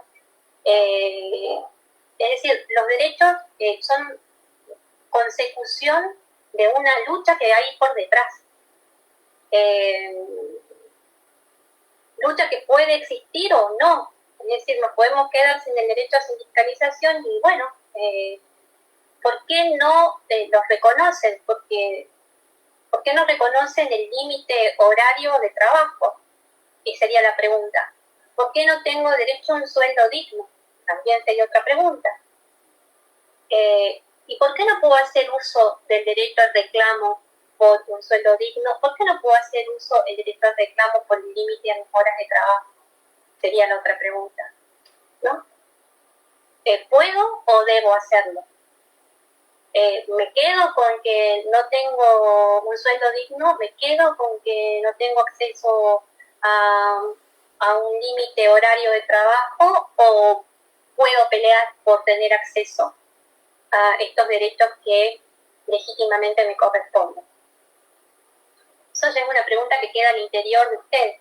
Es decir, los derechos son consecución de una lucha que hay por detrás. Lucha que puede existir o no. Es decir, nos podemos quedar sin el derecho a sindicalización y bueno, ¿por qué no los reconocen? ¿Por qué no reconocen el límite horario de trabajo? Y sería la pregunta. ¿Por qué no tengo derecho a un sueldo digno? También sería otra pregunta. ¿Y por qué no puedo hacer uso del derecho al reclamo por un sueldo digno? ¿Por qué no puedo hacer uso del derecho al reclamo por el límite en horas de trabajo? Sería la otra pregunta, ¿no? ¿Puedo o debo hacerlo? ¿Me quedo con que no tengo un sueldo digno? ¿Me quedo con que no tengo acceso a un límite horario de trabajo? ¿O puedo pelear por tener acceso a estos derechos que legítimamente me corresponden? Eso ya es una pregunta que queda al interior de ustedes.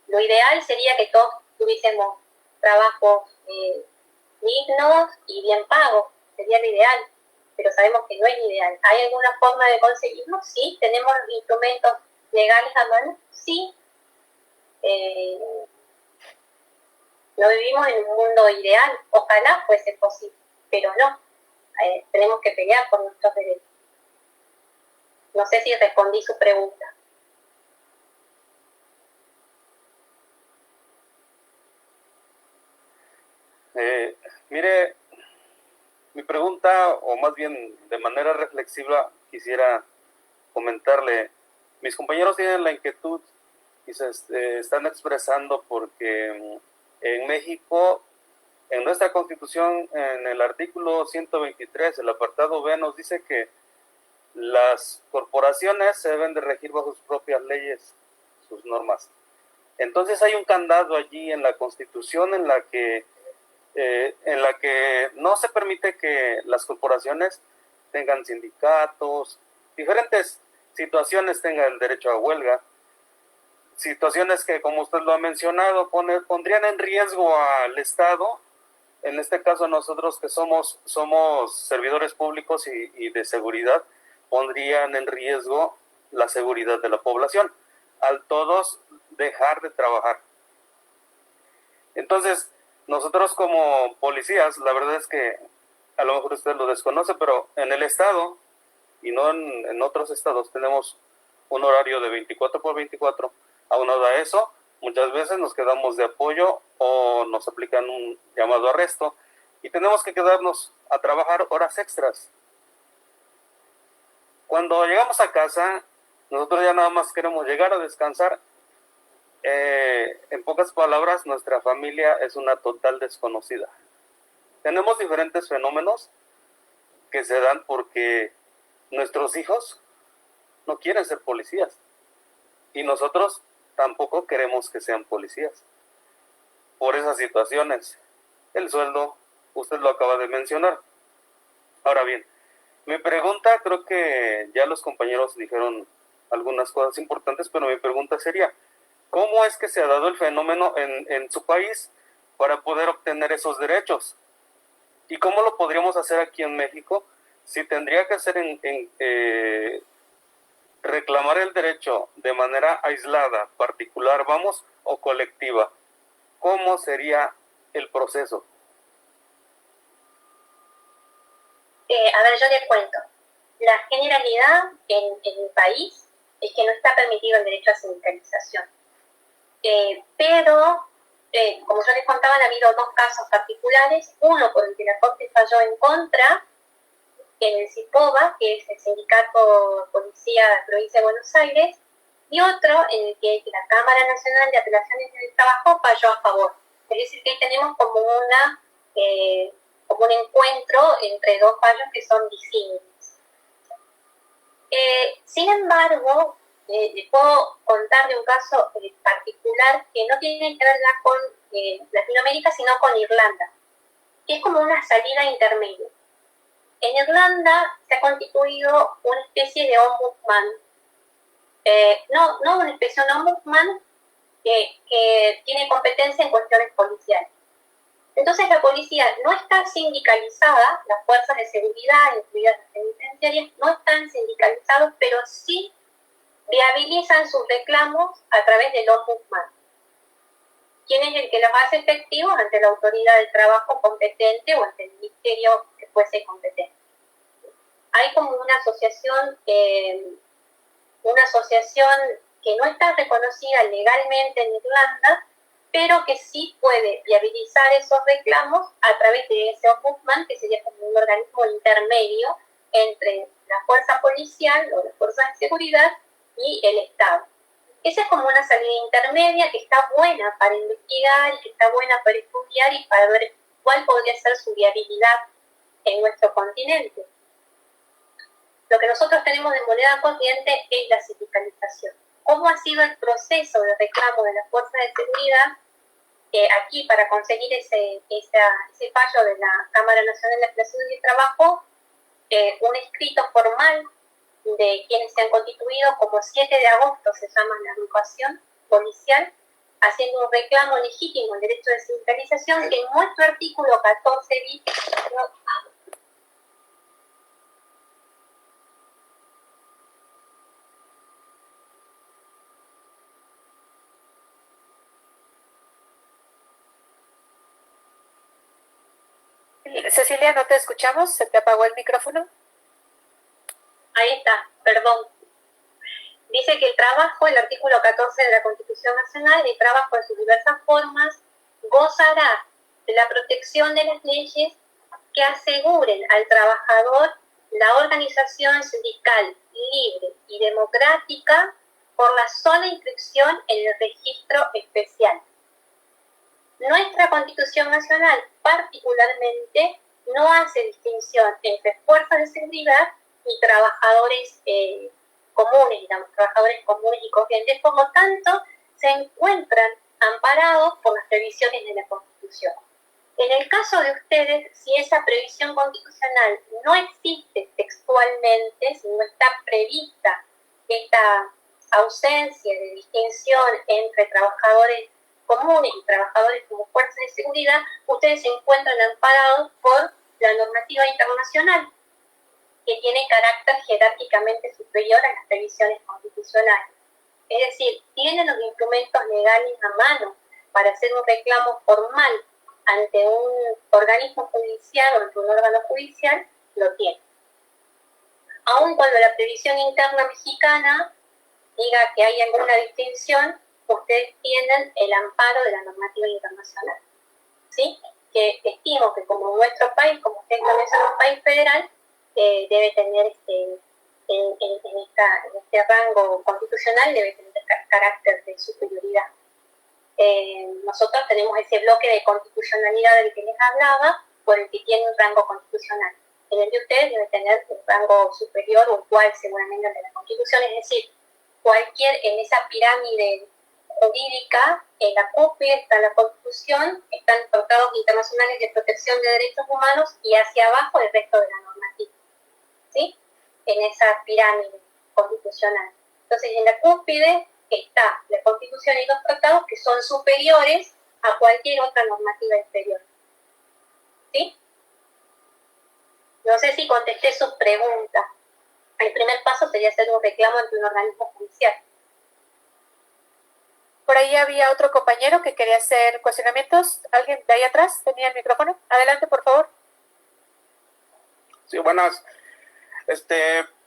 Lo ideal sería que todos tuviésemos trabajos dignos y bien pagos, sería lo ideal, pero sabemos que no es ideal. ¿Hay alguna forma de conseguirlo? Sí. ¿Tenemos instrumentos legales a mano? Sí. No vivimos en un mundo ideal, ojalá fuese posible, pero no. Tenemos que pelear por nuestros derechos. No sé si respondí su pregunta. Mire, mi pregunta, o más bien de manera reflexiva, quisiera comentarle, mis compañeros tienen la inquietud y se están expresando porque en México, en nuestra Constitución, en el artículo 123, el apartado B, nos dice que las corporaciones se deben de regir bajo sus propias leyes, sus normas. Entonces hay un candado allí en la Constitución en la que no se permite que las corporaciones tengan sindicatos, diferentes situaciones, tengan el derecho a huelga, situaciones que, como usted lo ha mencionado, pondrían en riesgo al Estado. En este caso, nosotros que somos servidores públicos y de seguridad, pondrían en riesgo la seguridad de la población al todos dejar de trabajar. Entonces, nosotros como policías, la verdad es que a lo mejor usted lo desconoce, pero en el estado y no en otros estados tenemos un horario de 24/24. Aunado a eso, muchas veces nos quedamos de apoyo o nos aplican un llamado a arresto y tenemos que quedarnos a trabajar horas extras. Cuando llegamos a casa, nosotros ya nada más queremos llegar a descansar. En pocas palabras, nuestra familia es una total desconocida. Tenemos diferentes fenómenos que se dan porque nuestros hijos no quieren ser policías y nosotros tampoco queremos que sean policías. Por esas situaciones, el sueldo, usted lo acaba de mencionar. Ahora bien, mi pregunta, creo que ya los compañeros dijeron algunas cosas importantes, pero mi pregunta sería, ¿cómo es que se ha dado el fenómeno en su país para poder obtener esos derechos? ¿Y cómo lo podríamos hacer aquí en México? Si tendría que ser reclamar el derecho de manera aislada, particular, vamos, o colectiva. ¿Cómo sería el proceso? A ver, yo les cuento. La generalidad en mi país es que no está permitido el derecho a sindicalización. Pero, como yo les contaba, han habido dos casos particulares. Uno por el que la Corte falló en contra, en el CIPOBA, que es el Sindicato Policía de la Provincia de Buenos Aires, y otro en el que la Cámara Nacional de Apelaciones del Trabajo falló a favor. Es decir, que tenemos como un encuentro entre dos fallos que son disímiles. Sin embargo, les puedo contar de un caso particular que no tiene que ver con Latinoamérica, sino con Irlanda, que es como una salida intermedia. En Irlanda se ha constituido una especie de ombudsman, no una especie de ombudsman que tiene competencia en cuestiones policiales. Entonces la policía no está sindicalizada, las fuerzas de seguridad, incluidas las penitenciarias, no están sindicalizados, pero sí viabilizan sus reclamos a través del ombudsman, quien es el que los hace efectivos ante la autoridad del trabajo competente o ante el ministerio que fuese competente. Hay como una asociación que no está reconocida legalmente en Irlanda, pero que sí puede viabilizar esos reclamos a través de ese ombudsman, que sería como un organismo intermedio entre la fuerza policial o las fuerzas de seguridad y el Estado. Esa es como una salida intermedia que está buena para investigar y que está buena para estudiar y para ver cuál podría ser su viabilidad en nuestro continente. Lo que nosotros tenemos de moneda corriente es la sindicalización. ¿Cómo ha sido el proceso de reclamo de las fuerzas de seguridad aquí para conseguir ese fallo de la Cámara Nacional de Apelaciones y Trabajo? Un escrito formal de quienes se han constituido como 7 de agosto, se llama la agrupación policial, haciendo un reclamo legítimo al derecho de sindicalización que en nuestro artículo 14 dice... Cecilia, no te escuchamos, se te apagó el micrófono. Ahí está, perdón. Dice que el trabajo, el artículo 14 de la Constitución Nacional, el trabajo en sus diversas formas, gozará de la protección de las leyes que aseguren al trabajador la organización sindical libre y democrática por la sola inscripción en el registro especial. Nuestra Constitución Nacional particularmente no hace distinción entre fuerzas de seguridad y trabajadores comunes, digamos, trabajadores comunes y corrientes, por lo tanto, se encuentran amparados por las previsiones de la Constitución. En el caso de ustedes, si esa previsión constitucional no existe textualmente, si no está prevista esta ausencia de distinción entre trabajadores comunes y trabajadores como fuerzas de seguridad, ustedes se encuentran amparados por la normativa internacional, que tiene carácter jerárquicamente superior a las previsiones constitucionales. Es decir, tienen los instrumentos legales a mano para hacer un reclamo formal ante un organismo judicial o ante un órgano judicial, lo tienen. Aun cuando la previsión interna mexicana diga que hay alguna distinción, ustedes tienen el amparo de la normativa internacional, ¿sí? Que estimo que como nuestro país, como ustedes también son un país federal, debe tener en este rango constitucional, debe tener carácter de superioridad. Nosotros tenemos ese bloque de constitucionalidad del que les hablaba, por el que tiene un rango constitucional. En el de ustedes debe tener un rango superior o igual seguramente al de la Constitución, es decir, en esa pirámide jurídica, en la cúspide está la Constitución, están tratados internacionales de protección de derechos humanos y hacia abajo el resto de la normativa, ¿sí? En esa pirámide constitucional. Entonces, en la cúspide está la Constitución y los tratados que son superiores a cualquier otra normativa inferior, ¿sí? No sé si contesté sus preguntas. El primer paso sería hacer un reclamo ante un organismo judicial. Por ahí había otro compañero que quería hacer cuestionamientos. ¿Alguien de ahí atrás tenía el micrófono? Adelante, por favor. Sí, buenas.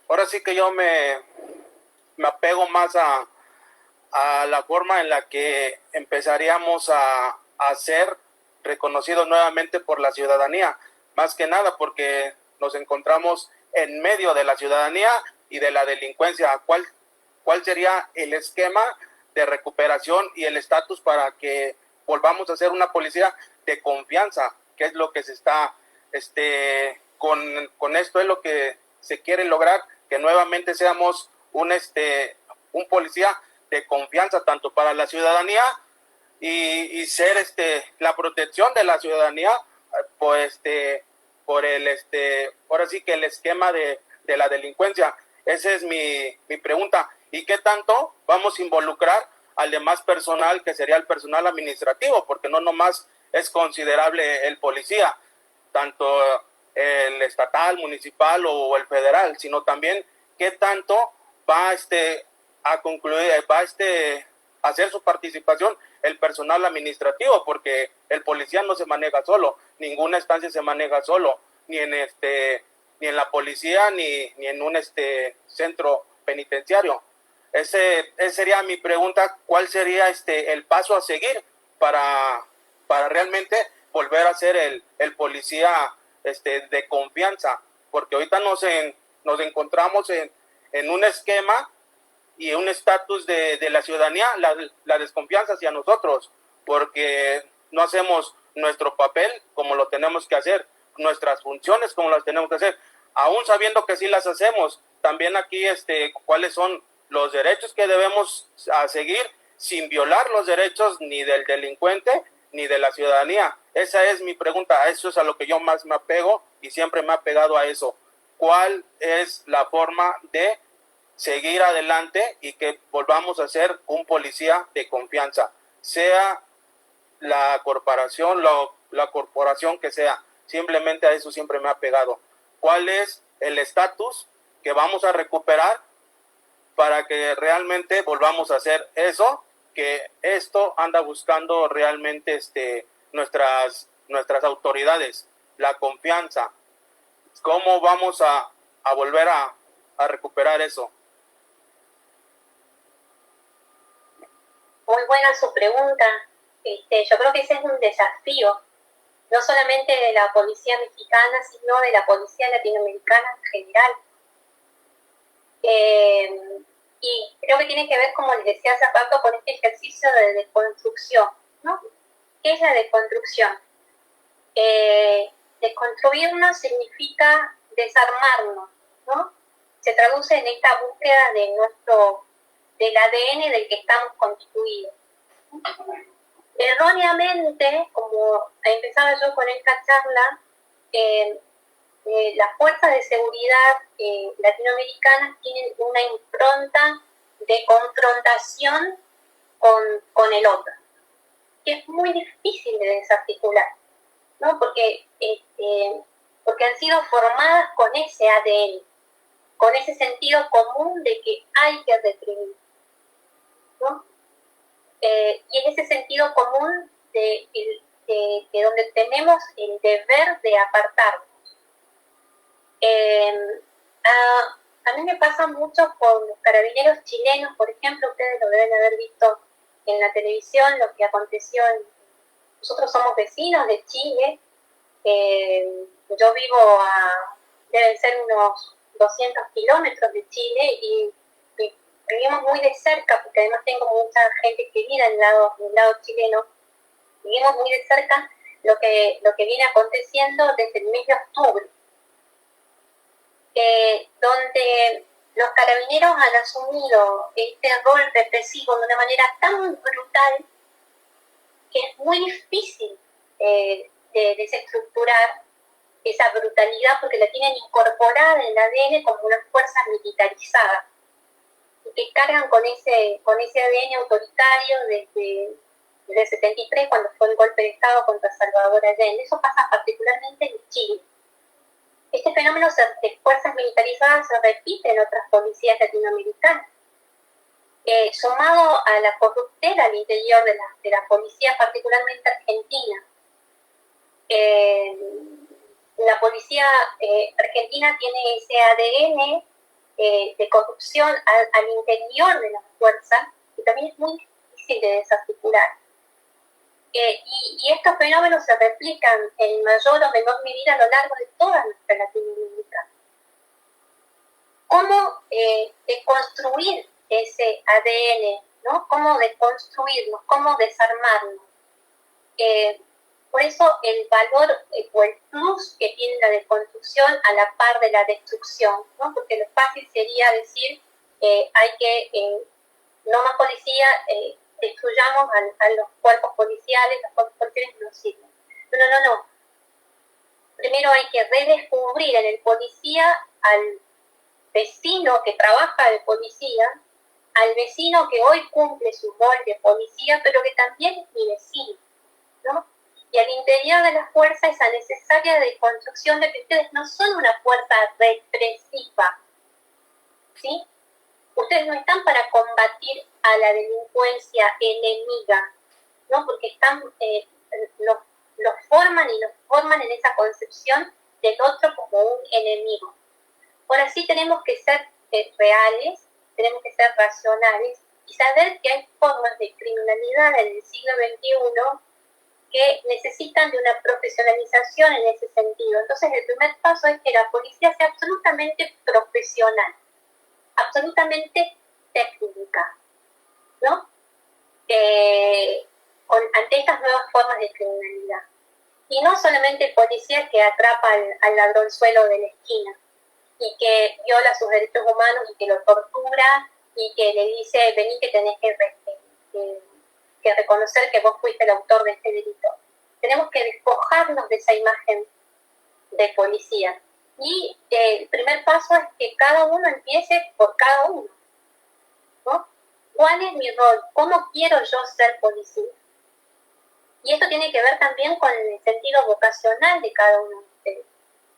Ahora sí que yo me apego más a la forma en la que empezaríamos a ser reconocidos nuevamente por la ciudadanía. Más que nada porque nos encontramos en medio de la ciudadanía y de la delincuencia. ¿Cuál sería el esquema de recuperación y el estatus para que volvamos a ser una policía de confianza? ¿Qué es lo que se está, con esto es lo que se quiere lograr, que nuevamente seamos un policía de confianza tanto para la ciudadanía y ser la protección de la ciudadanía, pues por ahora sí que el esquema de la delincuencia. Esa es mi pregunta. ¿Y qué tanto vamos a involucrar al demás personal, que sería el personal administrativo? Porque no nomás es considerable el policía, tanto el estatal, municipal o el federal, sino también qué tanto va a concluir, va a hacer su participación el personal administrativo, porque el policía no se maneja solo, ninguna estancia se maneja solo, ni en la policía ni en un centro penitenciario. Ese sería mi pregunta. ¿Cuál sería el paso a seguir para realmente volver a ser el policía de confianza? Porque ahorita nos encontramos en un esquema y un estatus de la ciudadanía, la desconfianza hacia nosotros, porque no hacemos nuestro papel como lo tenemos que hacer, nuestras funciones como las tenemos que hacer, aún sabiendo que sí las hacemos. También aquí cuáles son los derechos que debemos seguir sin violar los derechos ni del delincuente ni de la ciudadanía. Esa es mi pregunta, eso es a lo que yo más me apego y siempre me he apegado a eso. ¿Cuál es la forma de seguir adelante y que volvamos a ser un policía de confianza? sea la corporación, la corporación que sea. Simplemente a eso siempre me ha pegado. ¿Cuál es el estatus que vamos a recuperar para que realmente volvamos a hacer eso que esto anda buscando realmente nuestras autoridades, la confianza? ¿Cómo vamos a volver a recuperar eso? Muy buena su pregunta. Yo creo que ese es un desafío, no solamente de la policía mexicana, sino de la policía latinoamericana en general. Y creo que tiene que ver, como les decía hace rato, con este ejercicio de desconstrucción, ¿no? ¿Qué es la desconstrucción? Desconstruirnos significa desarmarnos, ¿no? Se traduce en esta búsqueda del ADN del que estamos constituidos. Erróneamente, como empezaba yo con esta charla, las fuerzas de seguridad latinoamericanas tienen una impronta de confrontación con el otro, que es muy difícil de desarticular, ¿no? Porque han sido formadas con ese ADN, con ese sentido común de que hay que reprimir, ¿no? Y en ese sentido común de donde tenemos el deber de apartarnos. A mí me pasa mucho con los carabineros chilenos, por ejemplo. Ustedes lo deben haber visto en la televisión, lo que aconteció. Nosotros somos vecinos de Chile. Yo vivo deben ser unos 200 kilómetros de Chile, y vivimos muy de cerca, porque además tengo mucha gente querida del lado chileno. Vivimos muy de cerca lo que viene aconteciendo desde el mes de octubre, donde los carabineros han asumido este rol represivo de una manera tan brutal que es muy difícil de desestructurar esa brutalidad, porque la tienen incorporada en el ADN como una fuerza militarizada, y que cargan con ese ADN autoritario desde el 73, cuando fue el golpe de Estado contra Salvador Allende. Eso pasa particularmente en Chile. Este fenómeno de fuerzas militarizadas se repite en otras policías latinoamericanas. Sumado a la corruptela al interior de la policía, particularmente argentina. La policía argentina tiene ese ADN de corrupción al interior de la fuerza, que también es muy difícil de desarticular. Y estos fenómenos se replican en mayor o menor medida a lo largo de toda nuestra Latinoamérica. ¿Cómo deconstruir ese ADN, ¿no? ¿Cómo deconstruirnos? ¿Cómo desarmarnos? Por eso el valor o el plus que tiene la deconstrucción a la par de la destrucción, ¿no? Porque lo fácil sería decir, hay que, no más policía, destruyamos a los cuerpos policiales, los cuerpos policiales no sirven. No. Primero hay que redescubrir en el policía al vecino que trabaja de policía, al vecino que hoy cumple su rol de policía, pero que también es mi vecino, ¿no? Y al interior de la fuerza esa necesaria deconstrucción de que ustedes no son una fuerza represiva, ¿sí? Ustedes no están para combatir a la delincuencia enemiga, ¿no? Porque los forman y nos forman en esa concepción del otro como un enemigo. Ahora sí tenemos que ser reales, tenemos que ser racionales y saber que hay formas de criminalidad en el siglo XXI que necesitan de una profesionalización en ese sentido. Entonces el primer paso es que la policía sea absolutamente profesional, absolutamente técnica, ¿no? Ante estas nuevas formas de criminalidad. Y no solamente el policía que atrapa al ladronzuelo de la esquina y que viola sus derechos humanos y que lo tortura y que le dice, vení que tenés que reconocer que vos fuiste el autor de este delito. Tenemos que despojarnos de esa imagen de policía. Y el primer paso es que cada uno empiece por cada uno, ¿no? ¿Cuál es mi rol? ¿Cómo quiero yo ser policía? Y esto tiene que ver también con el sentido vocacional de cada uno de ustedes.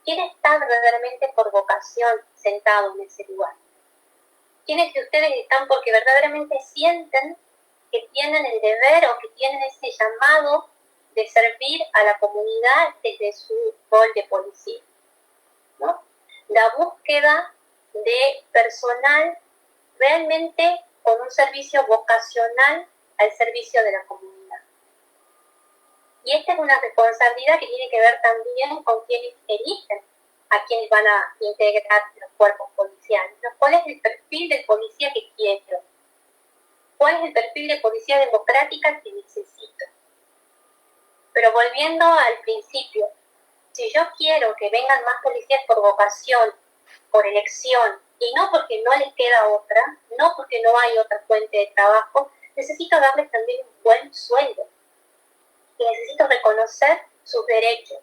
¿Quién está verdaderamente por vocación sentado en ese lugar? ¿Quiénes de ustedes están porque verdaderamente sienten que tienen el deber o que tienen ese llamado de servir a la comunidad desde su rol de policía? ¿No? La búsqueda de personal realmente con un servicio vocacional al servicio de la comunidad. Y esta es una responsabilidad que tiene que ver también con quienes eligen a quienes van a integrar los cuerpos policiales. ¿Cuál es el perfil del policía que quiero? ¿Cuál es el perfil de policía democrática que necesito? Pero volviendo al principio, si yo quiero que vengan más policías por vocación, por elección, y no porque no les queda otra, no porque no hay otra fuente de trabajo, necesito darles también un buen sueldo. Y necesito reconocer sus derechos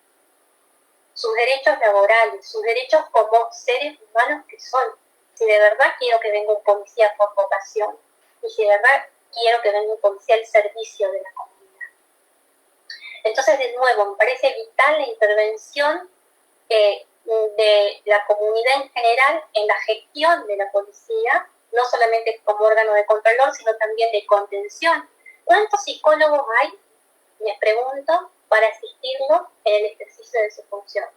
laborales, sus derechos como seres humanos que son. Si de verdad quiero que venga un policía por vocación, y si de verdad quiero que venga un policía al servicio de la comunidad. Entonces, de nuevo, me parece vital la intervención de la comunidad en general en la gestión de la policía, no solamente como órgano de control, sino también de contención. ¿Cuántos psicólogos hay, me pregunto, para asistirlo en el ejercicio de su función?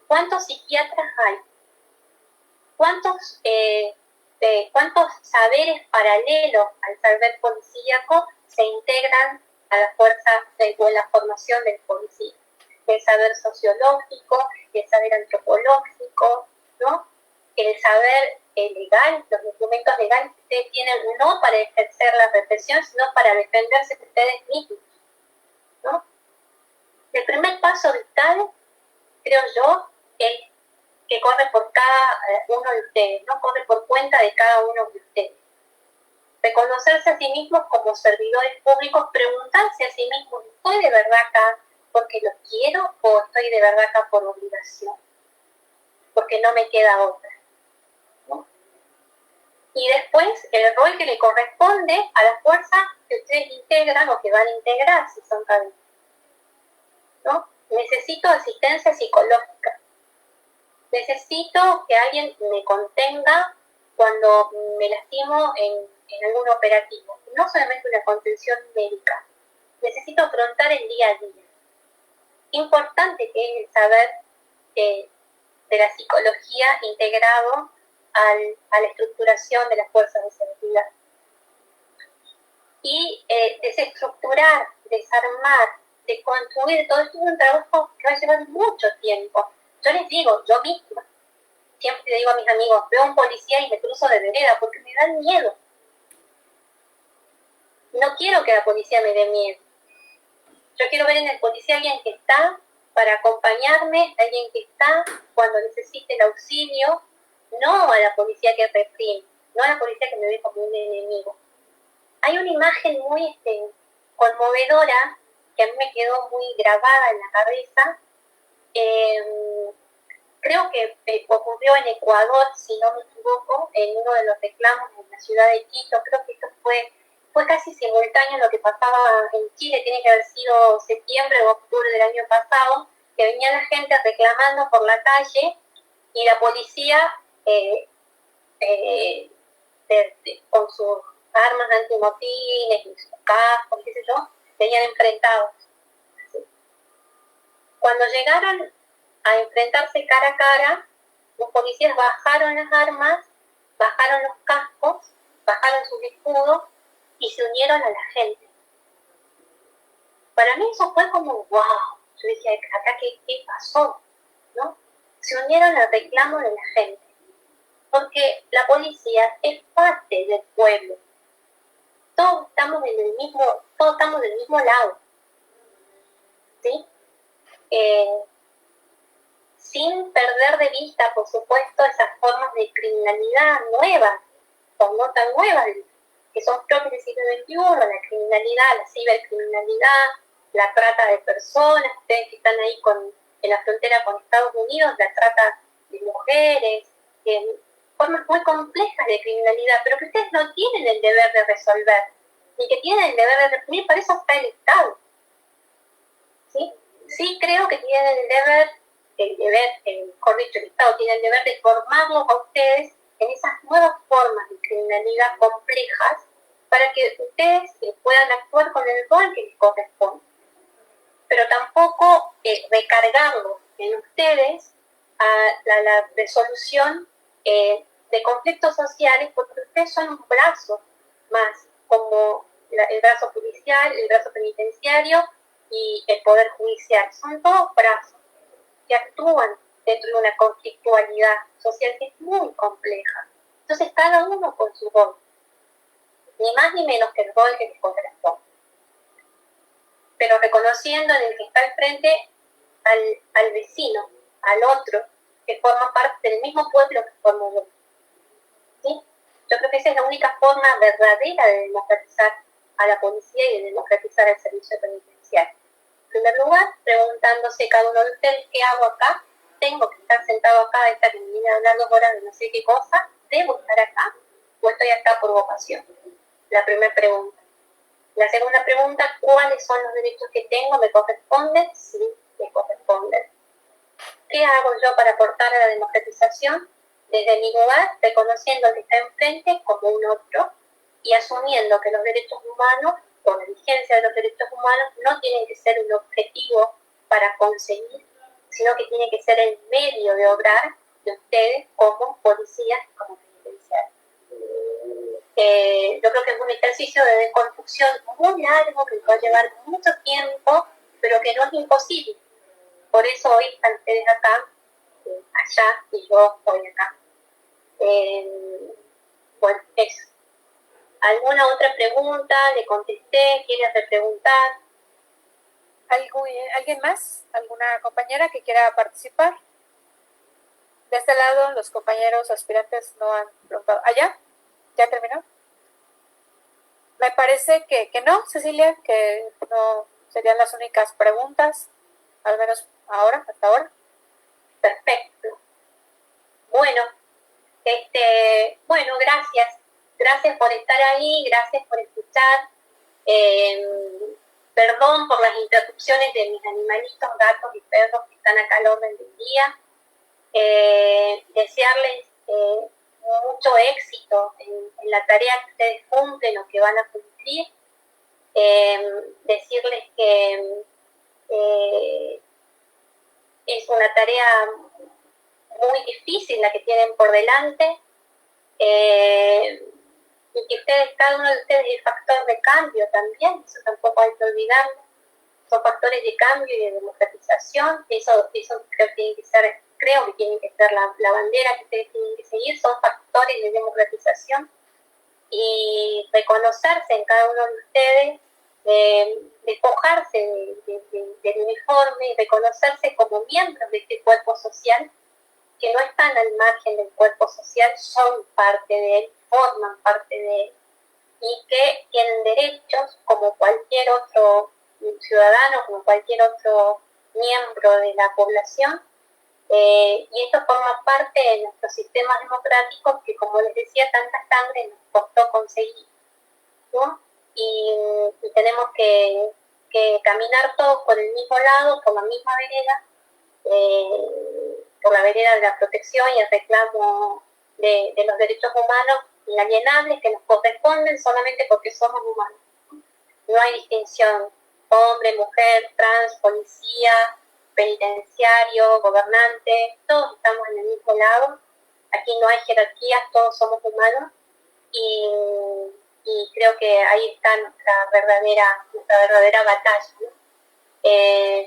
¿Cuántos psiquiatras hay? ¿Cuántos saberes paralelos al saber policíaco se integran a la fuerza o la formación del policía? El saber sociológico, el saber antropológico, ¿no? El saber legal, los instrumentos legales que ustedes tienen, no para ejercer la represión, sino para defenderse de ustedes mismos, ¿no? El primer paso vital, creo yo, es que corre por cada uno de ustedes, ¿no? Corre por cuenta de cada uno de ustedes. Reconocerse a sí mismos como servidores públicos, preguntarse a sí mismos, ¿estoy de verdad acá porque lo quiero o estoy de verdad acá por obligación? Porque no me queda otra, ¿no? Y después, el rol que le corresponde a la fuerza que ustedes integran o que van a integrar, si son cadenas, ¿no? Necesito asistencia psicológica. Necesito que alguien me contenga cuando me lastimo en algún operativo. No solamente una contención médica. Necesito afrontar el día a día. Importante que es el saber de la psicología integrado a la estructuración de las fuerzas de seguridad. Y desestructurar, desarmar, de construir, todo esto es un trabajo que va a llevar mucho tiempo. Yo les digo, yo misma, siempre le digo a mis amigos, veo a un policía y me cruzo de vereda porque me dan miedo. No quiero que la policía me dé miedo. Yo quiero ver en el policía a alguien que está para acompañarme, alguien que está cuando necesite el auxilio, no a la policía que reprime, no a la policía que me ve como un enemigo. Hay una imagen muy conmovedora que a mí me quedó muy grabada en la cabeza. Creo que ocurrió en Ecuador, si no me equivoco, en uno de los reclamos en la ciudad de Quito. Creo que esto fue casi simultáneo a lo que pasaba en Chile, tiene que haber sido septiembre o octubre del año pasado, que venía la gente reclamando por la calle y la policía con sus armas antimotines y sus cascos, qué sé yo, venían enfrentados. ¿Sí? Cuando llegaron a enfrentarse cara a cara, los policías bajaron las armas, bajaron los cascos, bajaron sus escudos y se unieron a la gente. Para mí eso fue como wow. Yo decía, acá qué pasó, ¿no? Se unieron al reclamo de la gente. Porque la policía es parte del pueblo. Todos estamos del mismo lado. ¿Sí? Sin perder de vista, por supuesto, esas formas de criminalidad nuevas, o no tan nuevas, que son propias del siglo XXI, la criminalidad, la cibercriminalidad, la trata de personas, ustedes que están ahí en la frontera con Estados Unidos, la trata de mujeres, formas muy complejas de criminalidad, pero que ustedes no tienen el deber de resolver, ni que tienen el deber de reprimir, para eso está el Estado. ¿Sí? Sí creo que tienen el deber, mejor dicho, el Estado tiene el deber de formarlos a ustedes en esas nuevas formas de criminalidad complejas para que ustedes puedan actuar con el rol que les corresponde. Pero tampoco recargarlo en ustedes a la resolución de conflictos sociales, porque ustedes son un brazo más, como el brazo policial, el brazo penitenciario y el poder judicial. Son todos brazos que actúan dentro de una conflictualidad social que es muy compleja. Entonces cada uno con su rol, ni más ni menos que el rol que les corresponde, pero reconociendo en el que está al frente al vecino, al otro, que forma parte del mismo pueblo que forma yo. ¿Sí? Yo creo que esa es la única forma verdadera de democratizar a la policía y de democratizar el servicio penitenciario. En primer lugar, preguntándose cada uno de ustedes, ¿qué hago acá? ¿Tengo que estar sentado acá, esta que me viene a hablar 2 horas de no sé qué cosa? ¿Debo estar acá? ¿O estoy acá por vocación? La primera pregunta. La segunda pregunta, ¿cuáles son los derechos que tengo? ¿Me corresponden? Sí, me corresponden. ¿Qué hago yo para aportar a la democratización? Desde mi lugar, reconociendo al que está enfrente como un otro y asumiendo que los derechos humanos, o la vigencia de los derechos humanos, no tienen que ser un objetivo para conseguir, sino que tiene que ser el medio de obrar de ustedes como policías y como penitenciarios. Yo creo que es un ejercicio de deconstrucción muy largo, que va a llevar mucho tiempo, pero que no es imposible. Por eso hoy están ustedes acá, allá, y yo estoy acá. Bueno, eso. ¿Alguna otra pregunta? ¿Le contesté? ¿Quieres repreguntar? ¿Alguien más? ¿Alguna compañera que quiera participar? De este lado, los compañeros aspirantes no han preguntado. ¿Allá? ¿Ya terminó? Me parece que no, Cecilia, que no serían las únicas preguntas, al menos ahora, hasta ahora. Perfecto. Bueno, bueno, gracias. Gracias por estar ahí, gracias por escuchar. Perdón por las interrupciones de mis animalitos, gatos y perros que están acá al orden del día. Desearles mucho éxito en la tarea que ustedes cumplen o que van a cumplir. Decirles que es una tarea muy difícil la que tienen por delante, y que cada uno de ustedes es factor de cambio también, eso tampoco hay que olvidarlo. Son factores de cambio y de democratización, eso creo que tiene que ser la bandera que ustedes tienen que seguir, son factores de democratización, y reconocerse en cada uno de ustedes, despojarse del uniforme y reconocerse como miembros de este cuerpo social, que no están al margen del cuerpo social, son parte de él, forman parte de él, y que tienen derechos como cualquier otro ciudadano, como cualquier otro miembro de la población, y esto forma parte de nuestros sistemas democráticos que, como les decía, tanta sangre nos costó conseguir, ¿no? Y tenemos que caminar todos por el mismo lado, por la misma vereda, por la vereda de la protección y el reclamo de los derechos humanos inalienables que nos corresponden solamente porque somos humanos. No hay distinción, hombre, mujer, trans, policía, penitenciario, gobernante, todos estamos en el mismo lado. Aquí no hay jerarquías, todos somos humanos, y creo que ahí está nuestra verdadera batalla, ¿no?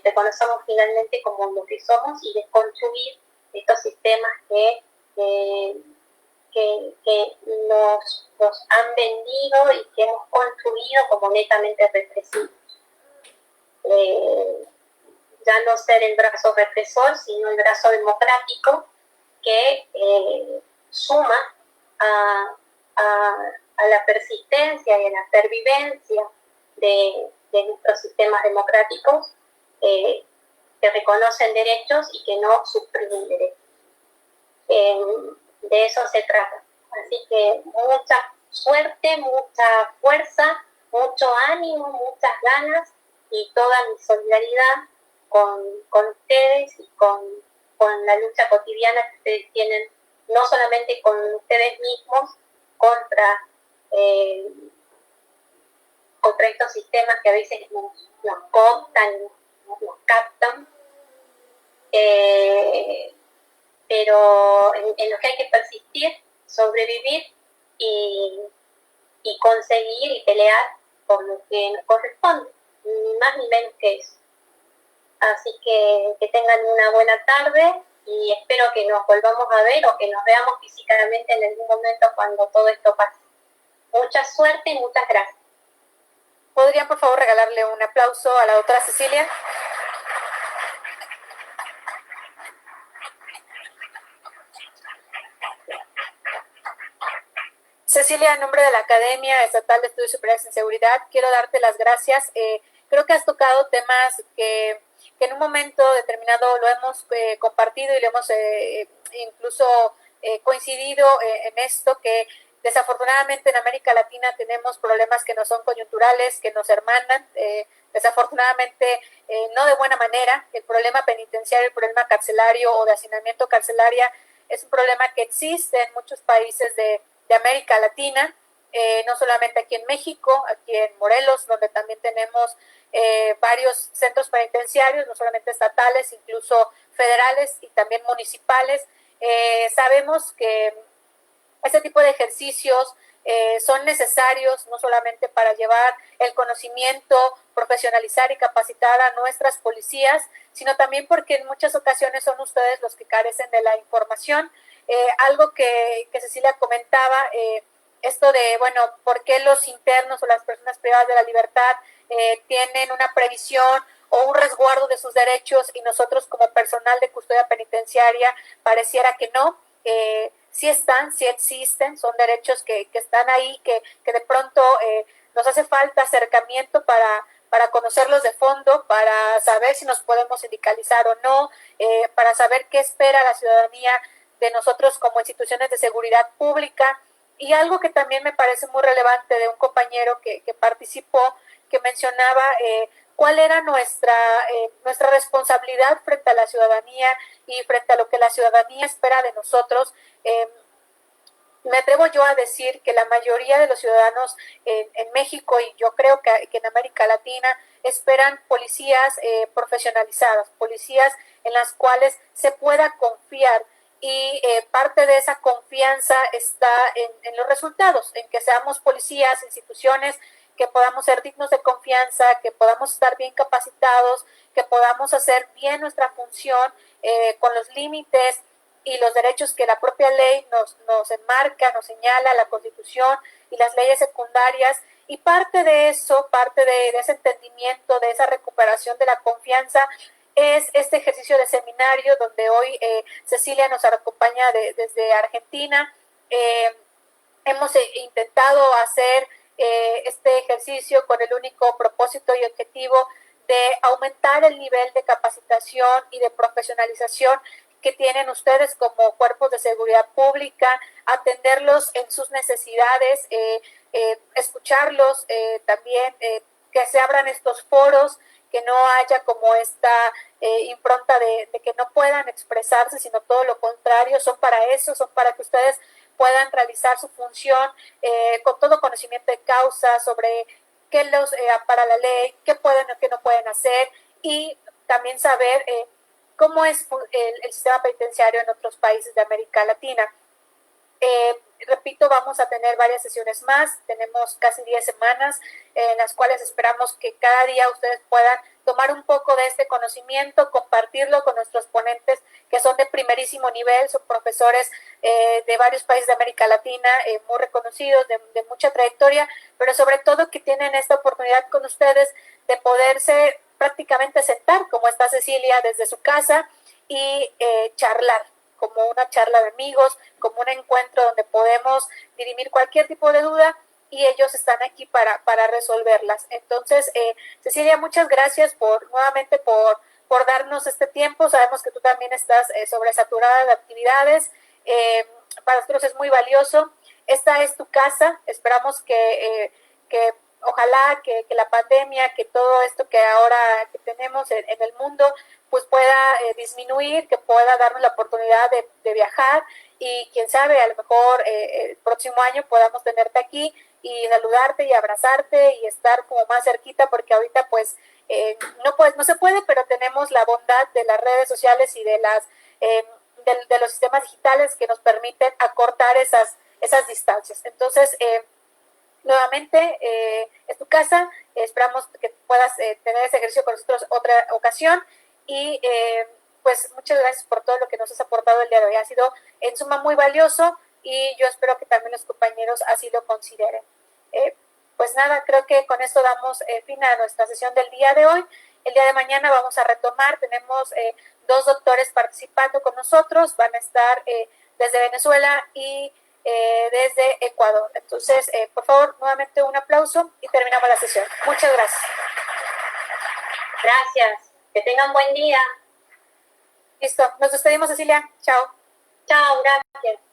Reconocemos finalmente como lo que somos y desconstruir estos sistemas que nos han vendido y que hemos construido como netamente represivos. Ya no ser el brazo represor, sino el brazo democrático que suma a la persistencia y a la pervivencia de nuestros sistemas democráticos, que reconocen derechos y que no suprimen derechos. De eso se trata. Así que mucha suerte, mucha fuerza, mucho ánimo, muchas ganas y toda mi solidaridad con ustedes y con la lucha cotidiana que ustedes tienen, no solamente con ustedes mismos, contra estos sistemas que a veces nos cooptan, nos captan, pero en los que hay que persistir, sobrevivir y conseguir y pelear por lo que nos corresponde, ni más ni menos que eso. Así que tengan una buena tarde y espero que nos volvamos a ver o que nos veamos físicamente en algún momento cuando todo esto pase. Mucha suerte y muchas gracias. ¿Podrían, por favor, regalarle un aplauso a la doctora Cecilia? Cecilia, en nombre de la Academia Estatal de Estudios Superiores en Seguridad, quiero darte las gracias. Creo que has tocado temas que en un momento determinado lo hemos compartido y lo hemos incluso coincidido en esto, que desafortunadamente en América Latina tenemos problemas que no son coyunturales, que nos hermanan, desafortunadamente no de buena manera. El problema penitenciario, el problema carcelario o de hacinamiento carcelaria es un problema que existe en muchos países de América Latina, no solamente aquí en México, aquí en Morelos, donde también tenemos varios centros penitenciarios, no solamente estatales, incluso federales y también municipales. Sabemos que este tipo de ejercicios son necesarios no solamente para llevar el conocimiento, profesionalizar y capacitar a nuestras policías, sino también porque en muchas ocasiones son ustedes los que carecen de la información. Algo que Cecilia comentaba, esto de, bueno, ¿por qué los internos o las personas privadas de la libertad tienen una previsión o un resguardo de sus derechos y nosotros como personal de custodia penitenciaria pareciera que no? Sí están, sí existen, son derechos que están ahí, que de pronto nos hace falta acercamiento para conocerlos de fondo, para saber si nos podemos sindicalizar o no, para saber qué espera la ciudadanía de nosotros como instituciones de seguridad pública. Y algo que también me parece muy relevante de un compañero que participó, que mencionaba cuál era nuestra responsabilidad frente a la ciudadanía y frente a lo que la ciudadanía espera de nosotros. Me atrevo yo a decir que la mayoría de los ciudadanos en México y yo creo que en América Latina esperan policías profesionalizadas, policías en las cuales se pueda confiar. Y parte de esa confianza está en los resultados, en que seamos policías, instituciones, que podamos ser dignos de confianza, que podamos estar bien capacitados, que podamos hacer bien nuestra función con los límites y los derechos que la propia ley nos enmarca, nos señala, la Constitución y las leyes secundarias. Y parte de eso, parte de ese entendimiento, de esa recuperación de la confianza, es este ejercicio de seminario donde hoy Cecilia nos acompaña desde Argentina. Hemos intentado hacer este ejercicio con el único propósito y objetivo de aumentar el nivel de capacitación y de profesionalización que tienen ustedes como cuerpos de seguridad pública, atenderlos en sus necesidades, escucharlos, también que se abran estos foros, que no haya como esta impronta de que no puedan expresarse, sino todo lo contrario, son para eso, son para que ustedes puedan realizar su función con todo conocimiento de causa sobre qué los ampara la ley, qué pueden o qué no pueden hacer, y también saber cómo es el sistema penitenciario en otros países de América Latina. Repito, vamos a tener varias sesiones más, tenemos casi 10 semanas en las cuales esperamos que cada día ustedes puedan tomar un poco de este conocimiento, compartirlo con nuestros ponentes que son de primerísimo nivel, son profesores de varios países de América Latina, muy reconocidos, de mucha trayectoria, pero sobre todo que tienen esta oportunidad con ustedes de poderse prácticamente sentar, como está Cecilia, desde su casa y charlar, como una charla de amigos, como un encuentro donde podemos dirimir cualquier tipo de duda y ellos están aquí para resolverlas. Entonces, Cecilia, muchas gracias nuevamente por darnos este tiempo. Sabemos que tú también estás sobresaturada de actividades. para nosotros es muy valioso. Esta es tu casa, esperamos que ojalá que la pandemia, que todo esto que ahora que tenemos en el mundo, pues pueda disminuir, que pueda darnos la oportunidad de viajar y quién sabe, a lo mejor el próximo año podamos tenerte aquí y saludarte y abrazarte y estar como más cerquita, porque ahorita pues no se puede, pero tenemos la bondad de las redes sociales y de las de los sistemas digitales que nos permiten acortar esas distancias. Entonces, nuevamente, es tu casa, esperamos que puedas tener ese ejercicio con nosotros otra ocasión y pues muchas gracias por todo lo que nos has aportado el día de hoy. Ha sido en suma muy valioso y yo espero que también los compañeros así lo consideren. Pues nada, creo que con esto damos fin a nuestra sesión del día de hoy. El día de mañana vamos a retomar, tenemos 2 doctores participando con nosotros, van a estar desde Venezuela y desde Ecuador. Entonces, por favor, nuevamente un aplauso y terminamos la sesión. Muchas gracias. Gracias. Que tengan buen día. Listo, nos despedimos, Cecilia. Chao. Chao, gracias.